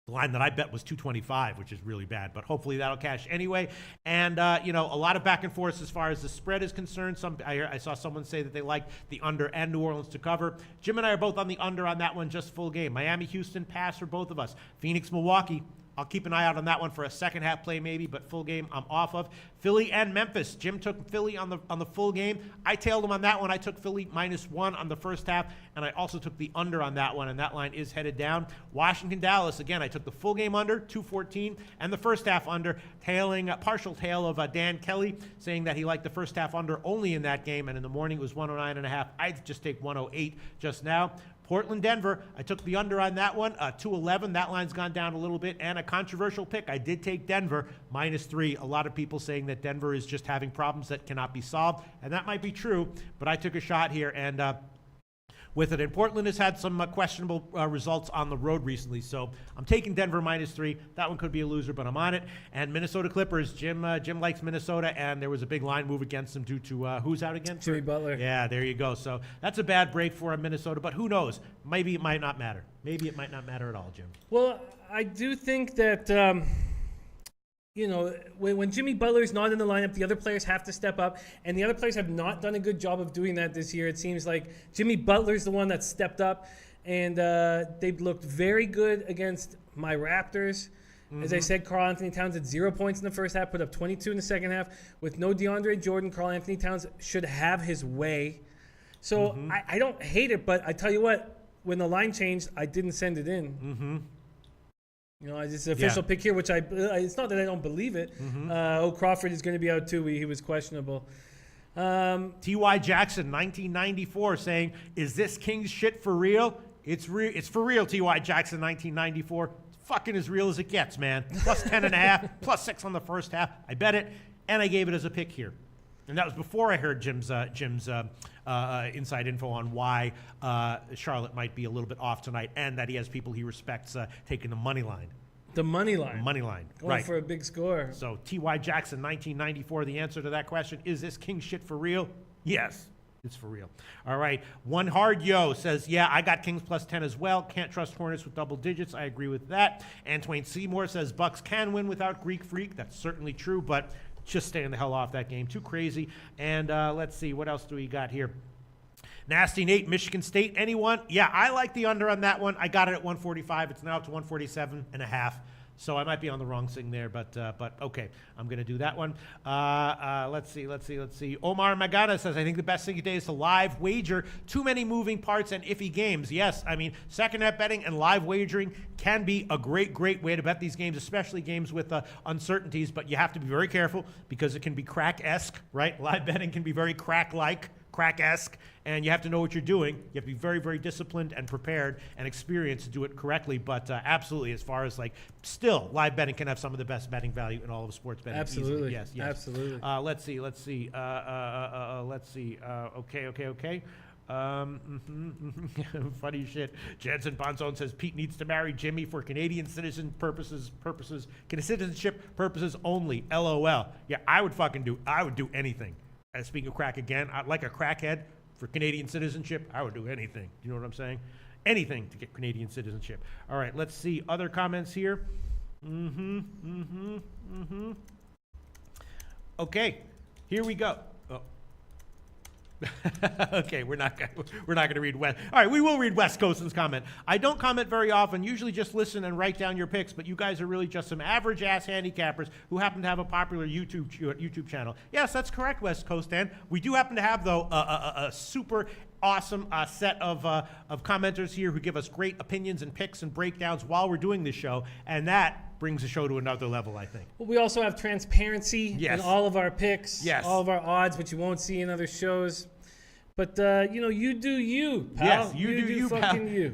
The line that I bet was 225, which is really bad, but hopefully that'll cash anyway. And, a lot of back and forth as far as the spread is concerned. I saw someone say that they liked the under and New Orleans to cover. Jim and I are both on the under on that one, just full game. Miami, Houston, pass for both of us. Phoenix, Milwaukee. I'll keep an eye out on that one for a second half play maybe, but full game I'm off of. Philly and Memphis. Jim took Philly on the full game. I tailed him on that one. I took Philly -1 on the first half, and I also took the under on that one, and that line is headed down. Washington, Dallas. Again, I took the full game under, 214, and the first half under, partial tail of Dan Kelly, saying that he liked the first half under only in that game, and in the morning it was 109.5. I'd just take 108 just now. Portland, Denver, I took the under on that one, 211. That line's gone down a little bit. And a controversial pick, I did take Denver, -3. A lot of people saying that Denver is just having problems that cannot be solved. And that might be true, but I took a shot here. And with it. And Portland has had some questionable results on the road recently. So I'm taking Denver -3. That one could be a loser, but I'm on it. And Minnesota Clippers, Jim likes Minnesota, and there was a big line move against them due to who's out again? Jimmy Butler. Yeah, there you go. So that's a bad break for Minnesota, but who knows? Maybe it might not matter. Maybe it might not matter at all, Jim. Well, I do think that when Jimmy Butler's not in the lineup, the other players have to step up, and the other players have not done a good job of doing that this year. It seems like Jimmy Butler's the one that stepped up, and they've looked very good against my Raptors. As I said, Karl Anthony Towns had 0 points in the first half, put up 22 in the second half. With no DeAndre Jordan, Karl Anthony Towns should have his way. So I don't hate it, but I tell you what, when the line changed, I didn't send it in. It's an official pick here, which it's not that I don't believe it. Crawford is going to be out too. He was questionable. T.Y. Jackson, 1994, saying, "Is this Kings shit for real?" It's for real, T.Y. Jackson, 1994. It's fucking as real as it gets, man. +10.5, +6 on the first half. I bet it, and I gave it as a pick here. And that was before I heard Jim's inside info on why Charlotte might be a little bit off tonight, and that he has people he respects taking the money line. The money line. Money line. Going right. for a big score. So T.Y. Jackson, 1994, the answer to that question, is this King shit for real? Yes. It's for real. All right. One Hard Yo says, yeah, I got Kings plus 10 as well. Can't trust Hornets with double digits. I agree with that. Antoine Seymour says, Bucks can win without Greek Freak. That's certainly true, but just staying the hell off that game. Too crazy. And let's see. What else do we got here? Nasty Nate, Michigan State. Anyone? Yeah, I like the under on that one. I got it at 145. It's now up to 147.5. So I might be on the wrong thing there, but okay, I'm going to do that one. Let's see. Omar Magana says, I think the best thing today is to live wager. Too many moving parts and iffy games. Yes, I mean, second net betting and live wagering can be a great way to bet these games, especially games with uncertainties, but you have to be very careful because it can be crack-esque, right? Live betting can be very crack-esque, and you have to know what you're doing. You have to be very, very disciplined and prepared and experienced to do it correctly. But absolutely, as far as still, live betting can have some of the best betting value in all of sports betting. Absolutely. Yes. Absolutely. Let's see. Okay. Funny shit. Jansen Bonzone says Pete needs to marry Jimmy for Canadian citizenship purposes only. LOL. Yeah, I would do anything. Speaking of crack again, like a crackhead for Canadian citizenship, I would do anything. You know what I'm saying? Anything to get Canadian citizenship. All right, let's see other comments here. Okay, here we go. Oh. Okay, we're not going to read West. All right, we will read West Coast's comment. I don't comment very often, usually just listen and write down your picks, but you guys are really just some average-ass handicappers who happen to have a popular YouTube channel. Yes, that's correct, West Coast, and we do happen to have, though, a super awesome set of commenters here who give us great opinions and picks and breakdowns while we're doing this show, and that brings the show to another level, I think. Well, we also have transparency in all of our picks, all of our odds, which you won't see in other shows. But, you do you, pal. Yes, you do you, fucking pal. you.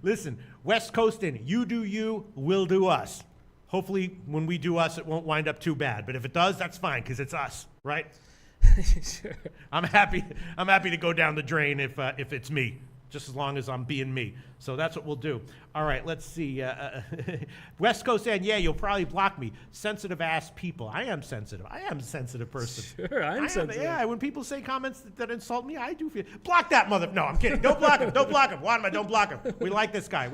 Listen. West Coastin', you do you, we'll do us. Hopefully, when we do us, it won't wind up too bad. But if it does, that's fine, because it's us, right? Sure. I'm happy to go down the drain if it's me, just as long as I'm being me. So that's what we'll do. All right, let's see. West Coast saying, yeah, you'll probably block me. Sensitive ass people. I am sensitive. I am a sensitive person. Sure, I'm sensitive. Yeah, when people say comments that insult me, I do feel. Block that mother. No, I'm kidding. Don't block him. Don't block him. Wanma, don't block him. We like this guy.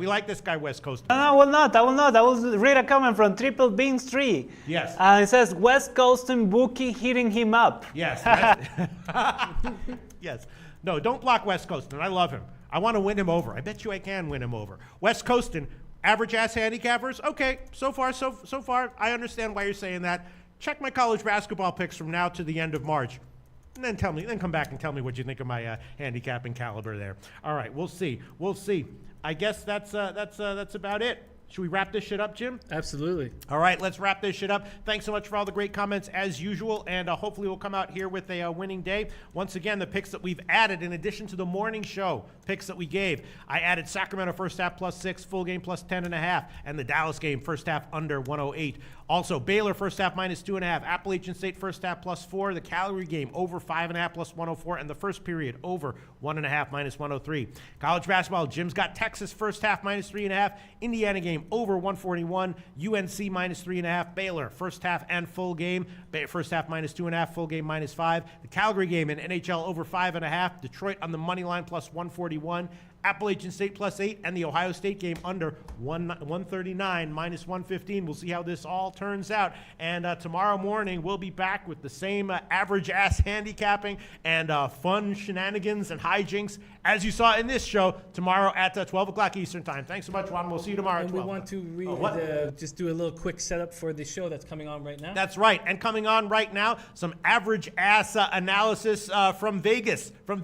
West Coast. No, I will not. I will read a comment from Triple Beans 3. Yes. It says, West Coast and Bookie hitting him up. Yes. Yes. No, don't block West Coast. And I love him. I want to win him over. I bet you I can win him over. West Coastin', average ass handicappers. Okay, so far, I understand why you're saying that. Check my college basketball picks from now to the end of March, and then come back and tell me what you think of my handicapping caliber there. All right, we'll see. I guess that's about it. Should we wrap this shit up, Jim? Absolutely. All right, let's wrap this shit up. Thanks so much for all the great comments as usual, and hopefully we'll come out here with a winning day. Once again, the picks that we've added in addition to the morning show picks that we gave, I added Sacramento first half +6, full game +10.5, and the Dallas game first half under 108. Also, Baylor first half -2.5, Appalachian State first half +4, the Calgary game over 5.5 +104, and the first period over 1.5 -103. College basketball, Jim's got Texas first half -3.5, Indiana game over 141, UNC -3.5, Baylor first half and full game, first half -2.5, full game -5. The Calgary game in NHL over 5.5, Detroit on the money line +141, Appalachian State +8, and the Ohio State game under 139 -115. We'll see how this all turns out. And tomorrow morning, we'll be back with the same average-ass handicapping and fun shenanigans and hijinks as you saw in this show tomorrow at 12 o'clock Eastern Time. Thanks so much, Juan. We'll see you tomorrow at And 12. we want to just do a little quick setup for the show that's coming on right now. That's right. And coming on right now, some average-ass analysis from Vegas, from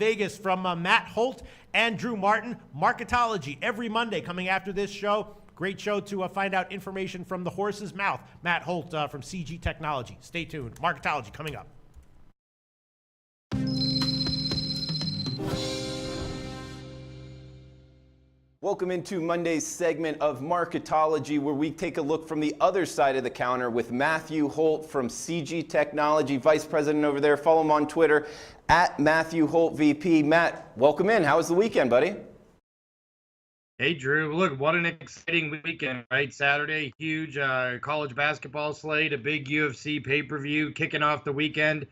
Matt Holt and Drew Martin. Marketology every Monday coming after this show. Great show to find out information from the horse's mouth. Matt Holt from CG Technology. Stay tuned. Marketology coming up. Welcome into Monday's segment of Marketology, where we take a look from the other side of the counter with Matthew Holt from CG Technology, Vice President over there. Follow him on Twitter at Matthew Holt VP. Matt, welcome in. How was the weekend, buddy? Hey, Drew. Look, what an exciting weekend, right? Saturday, huge college basketball slate, a big UFC pay-per-view kicking off the weekend.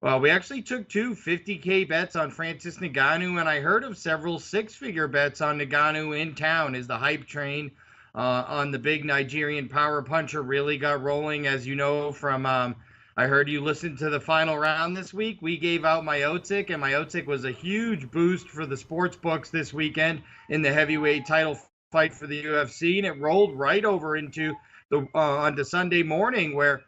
Well, we actually took two 50K bets on Francis Ngannou, and I heard of several six-figure bets on Ngannou in town as the hype train on the big Nigerian power puncher really got rolling. As you know from, I heard you listened to the final round this week. We gave out my Otzik, and my Otzik was a huge boost for the sports books this weekend in the heavyweight title fight for the UFC, and it rolled right over into the onto Sunday morning where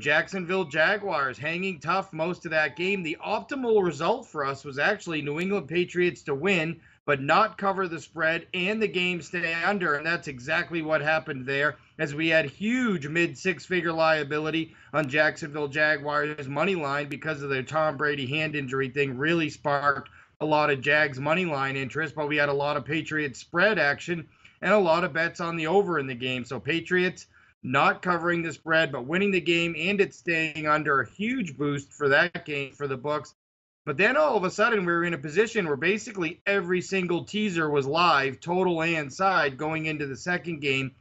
Jacksonville Jaguars hanging tough most of that game. The optimal result for us was actually New England Patriots to win, but not cover the spread and the game stay under. And that's exactly what happened there, as we had huge mid-six-figure liability on Jacksonville Jaguars money line because of their Tom Brady hand injury thing. Really sparked a lot of Jags money line interest, but we had a lot of Patriots spread action and a lot of bets on the over in the game. So Patriots not covering the spread, but winning the game and it staying under, a huge boost for that game for the books. But then all of a sudden we were in a position where basically every single teaser was live, total and side, going into the second game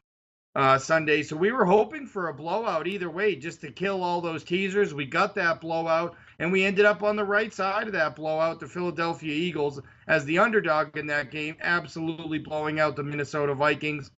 Sunday. So we were hoping for a blowout either way, just to kill all those teasers. We got that blowout, and we ended up on the right side of that blowout, the Philadelphia Eagles, as the underdog in that game, absolutely blowing out the Minnesota Vikings.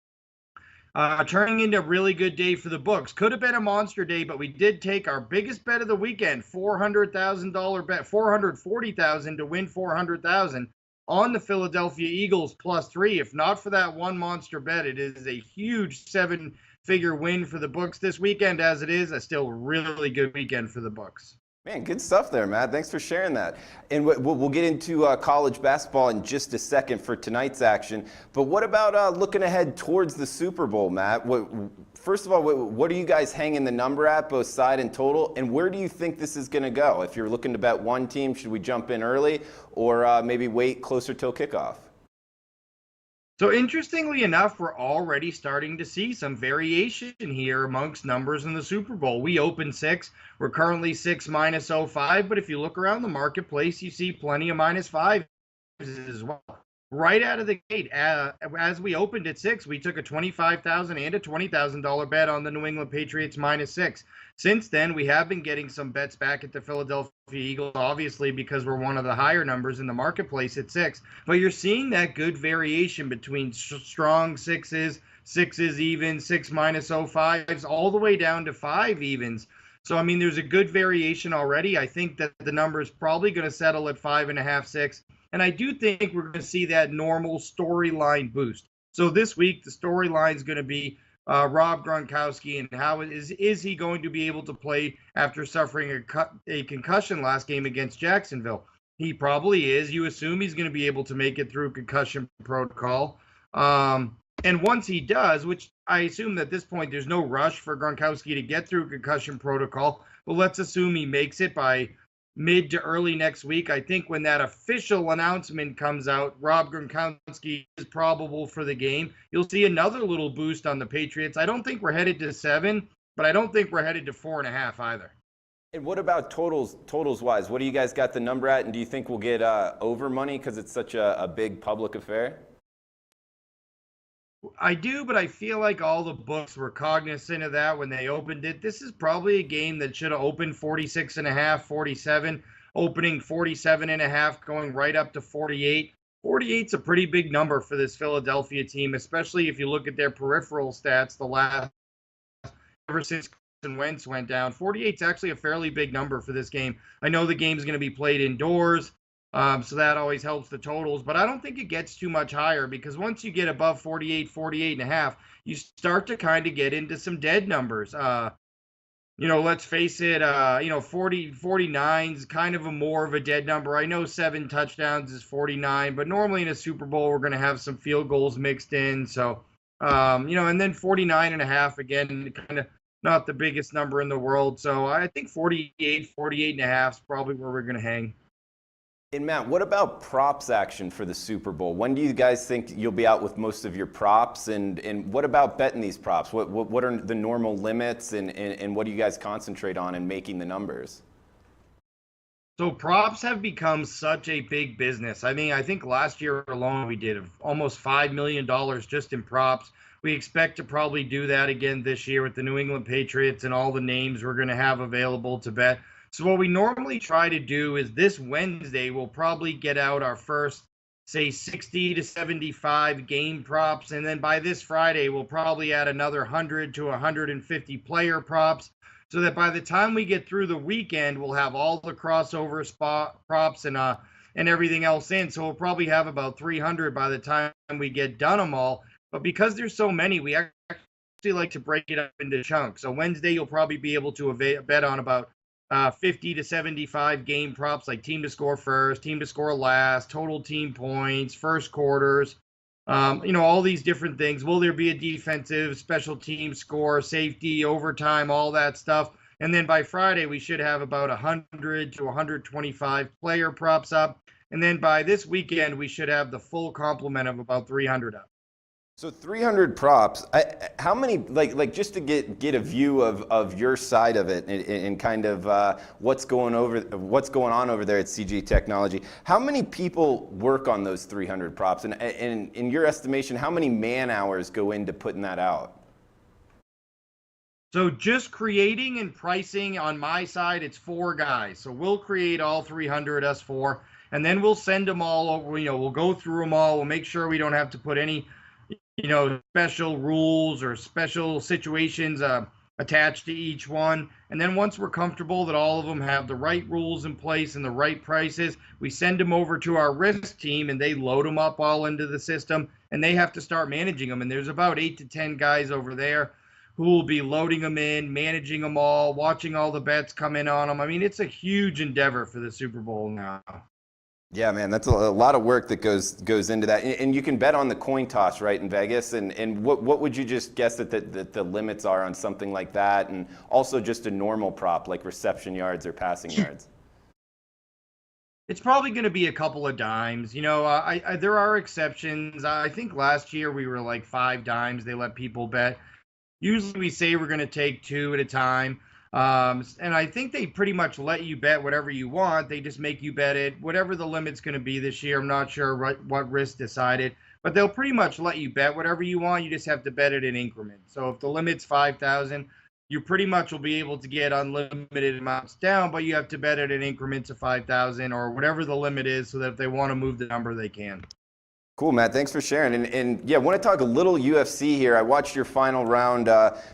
Turning into a really good day for the books. Could have been a monster day, but we did take our biggest bet of the weekend, $400,000 bet, $440,000 to win $400,000 on the Philadelphia Eagles +3. If not for that one monster bet, it is a huge seven-figure win for the books this weekend. As it is, a still really good weekend for the books. Man, good stuff there, Matt. Thanks for sharing that. And we'll get into college basketball in just a second for tonight's action. But what about looking ahead towards the Super Bowl, Matt? First of all, what are you guys hanging the number at, both side and total? And where do you think this is going to go? If you're looking to bet one team, should we jump in early or maybe wait closer till kickoff? So interestingly enough, we're already starting to see some variation here amongst numbers in the Super Bowl. We opened 6. We're currently 6 -05, but if you look around the marketplace, you see plenty of -5s as well. Right out of the gate, as we opened at 6, we took a $25,000 and a $20,000 bet on the New England Patriots -6. Since then, we have been getting some bets back at the Philadelphia Eagles, obviously because we're one of the higher numbers in the marketplace at 6. But you're seeing that good variation between strong 6s, 6s even, 6 -05s, all the way down to 5 evens. So, I mean, there's a good variation already. I think that the number is probably going to settle at 5.5, 6. And I do think we're going to see that normal storyline boost. So this week, the storyline is going to be Rob Gronkowski and how is he going to be able to play after suffering a concussion last game against Jacksonville? He probably is. You assume he's going to be able to make it through concussion protocol. And once he does, which I assume at this point there's no rush for Gronkowski to get through concussion protocol, but let's assume he makes it by mid to early next week. I think when that official announcement comes out, Rob Gronkowski is probable for the game. You'll see another little boost on the Patriots. I don't think we're headed to 7, but I don't think we're headed to 4.5 either. And what about totals wise? What do you guys got the number at? And do you think we'll get over money because it's such a big public affair? I do, but I feel like all the books were cognizant of that when they opened it. This is probably a game that should have opened 46.5, 47, opening 47.5, going right up to 48. 48's a pretty big number for this Philadelphia team, especially if you look at their peripheral stats the last ever since Wentz went down. 48's actually a fairly big number for this game. I know the game's going to be played indoors. So that always helps the totals, but I don't think it gets too much higher because once you get above 48, 48.5, you start to kind of get into some dead numbers. Let's face it, 49's kind of more of a dead number. I know 7 touchdowns is 49, but normally in a Super Bowl, we're going to have some field goals mixed in. So, and then 49.5, again, kind of not the biggest number in the world. So I think 48, 48.5 is probably where we're going to hang. And Matt, what about props action for the Super Bowl? When do you guys think you'll be out with most of your props? And what about betting these props? What are the normal limits and what do you guys concentrate on in making the numbers? So props have become such a big business. I mean, I think last year alone we did almost $5 million just in props. We expect to probably do that again this year with the New England Patriots and all the names we're going to have available to bet. So what we normally try to do is this Wednesday, we'll probably get out our first, say, 60 to 75 game props. And then by this Friday, we'll probably add another 100 to 150 player props, so that by the time we get through the weekend, we'll have all the crossover spot props and everything else in. So we'll probably have about 300 by the time we get done them all. But because there's so many, we actually like to break it up into chunks. So Wednesday, you'll probably be able to bet on about 50 to 75 game props, like team to score first, team to score last, total team points, first quarters, all these different things. Will there be a defensive, special team score, safety, overtime, all that stuff? And then by Friday, we should have about 100 to 125 player props up. And then by this weekend, we should have the full complement of about 300 up. So 300 props. How many, like just to get a view of your side of it and kind of what's going on over there at CG Technology? How many people work on those 300 props? And in your estimation, how many man hours go into putting that out? So just creating and pricing on my side, it's 4 guys. So we'll create all 300, us 4, and then we'll send them all over. We'll go through them all. We'll make sure we don't have to put any special rules or special situations attached to each one. And then once we're comfortable that all of them have the right rules in place and the right prices, we send them over to our risk team, and they load them up all into the system, and they have to start managing them. And there's about 8 to 10 guys over there who will be loading them in, managing them all, watching all the bets come in on them. I mean, it's a huge endeavor for the Super Bowl now. Yeah, man, that's a lot of work that goes into that. And you can bet on the coin toss, right, in Vegas? And what would you just guess that the limits are on something like that? And also just a normal prop like reception yards or passing yards? It's probably going to be a couple of dimes. There are exceptions. I think last year we were like 5 dimes they let people bet. Usually we say we're going to take 2 at a time. And I think they pretty much let you bet whatever you want. They just make you bet it, whatever the limit's going to be this year. I'm not sure what risk decided, but they'll pretty much let you bet whatever you want. You just have to bet it in increments. So if the limit's 5,000, you pretty much will be able to get unlimited amounts down, but you have to bet it in increments of 5,000 or whatever the limit is, so that if they want to move the number, they can. Cool, Matt. Thanks for sharing. And yeah, I want to talk a little UFC here. I watched your final round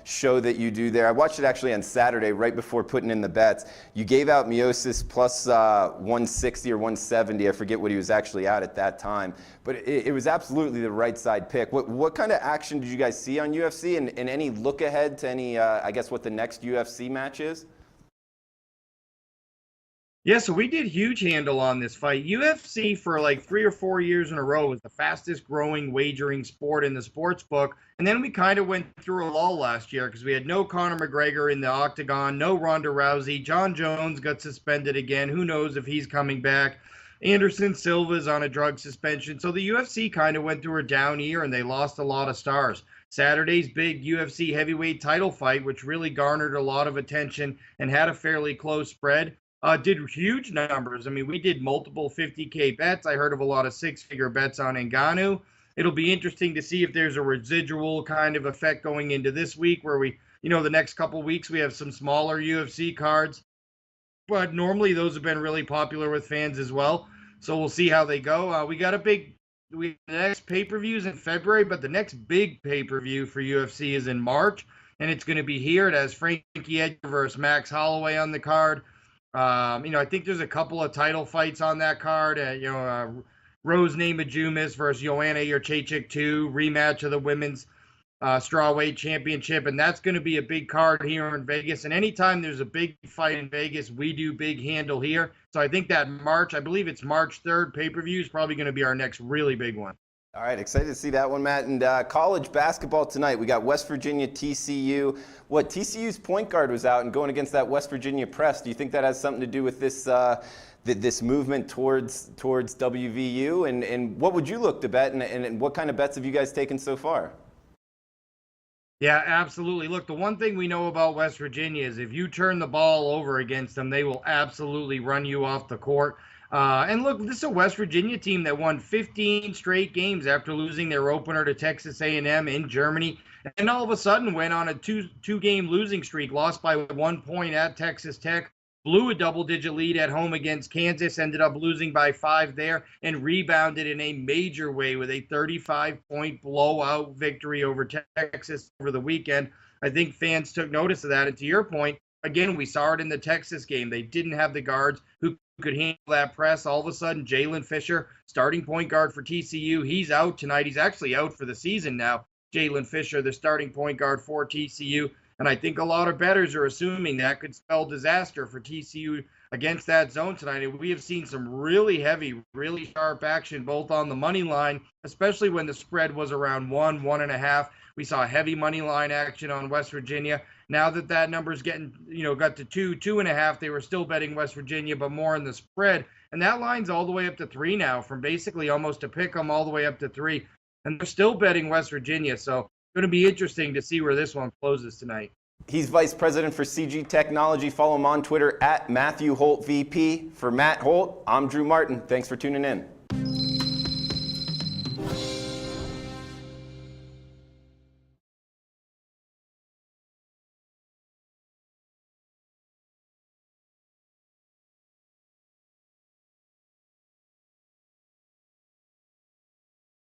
show that you do there. I watched it actually on Saturday, right before putting in the bets. You gave out Miocic plus 160 or 170. I forget what he was actually at that time. But it was absolutely the right side pick. What kind of action did you guys see on UFC? And any look ahead to any, I guess, what the next UFC match is? Yeah, so we did huge handle on this fight. UFC for like 3 or 4 years in a row was the fastest growing wagering sport in the sports book. And then we kind of went through a lull last year because we had no Conor McGregor in the octagon, no Ronda Rousey. John Jones got suspended again. Who knows if he's coming back. Anderson Silva's on a drug suspension. So the UFC kind of went through a down year, and they lost a lot of stars. Saturday's big UFC heavyweight title fight, which really garnered a lot of attention and had a fairly close spread, did huge numbers. I mean, we did multiple 50K bets. I heard of a lot of 6-figure bets on Ngannou. It'll be interesting to see if there's a residual kind of effect going into this week, where we, the next couple weeks we have some smaller UFC cards. But normally those have been really popular with fans as well. So we'll see how they go. We got the next pay-per-view in February, but the next big pay-per-view for UFC is in March, and it's going to be here. It has Frankie Edgar versus Max Holloway on the card. I think there's a couple of title fights on that card. Rose Namajunas versus Joanna Jędrzejczyk 2, rematch of the women's strawweight championship, and that's going to be a big card here in Vegas. And anytime there's a big fight in Vegas, we do big handle here. So I think that I believe it's March 3rd pay-per-view is probably going to be our next really big one. All right, excited to see that one, Matt. And college basketball tonight, we got West Virginia, TCU. TCU's point guard was out and going against that West Virginia press. Do you think that has something to do with this this movement towards WVU? And what would you look to bet? And what kind of bets have you guys taken so far? Yeah, absolutely. Look, the one thing we know about West Virginia is if you turn the ball over against them, they will absolutely run you off the court. And look, this is a West Virginia team that won 15 straight games after losing their opener to Texas A&M in Germany, and all of a sudden went on a two-game losing streak, lost by 1 point at Texas Tech, blew a double-digit lead at home against Kansas, ended up losing by 5 there, and rebounded in a major way with a 35-point blowout victory over Texas over the weekend. I think fans took notice of that. And to your point, again, we saw it in the Texas game. They didn't have the guards who could handle that press. All of a sudden, Jalen Fisher, starting point guard for TCU, he's out tonight. He's actually out for the season now. Jalen Fisher, the starting point guard for TCU. And I think a lot of bettors are assuming that could spell disaster for TCU against that zone tonight. And we have seen some really heavy, really sharp action, both on the money line, especially when the spread was around 1.5. We saw heavy money line action on West Virginia. Now that that number's getting, got to 2.5, they were still betting West Virginia, but more in the spread. And that line's all the way up to 3 now, from basically almost a pick 'em all the way up to 3. And they're still betting West Virginia. So going to be interesting to see where this one closes tonight. He's Vice President for CG Technology. Follow him on Twitter at Matthew Holt VP. For Matt Holt, I'm Drew Martin. Thanks for tuning in.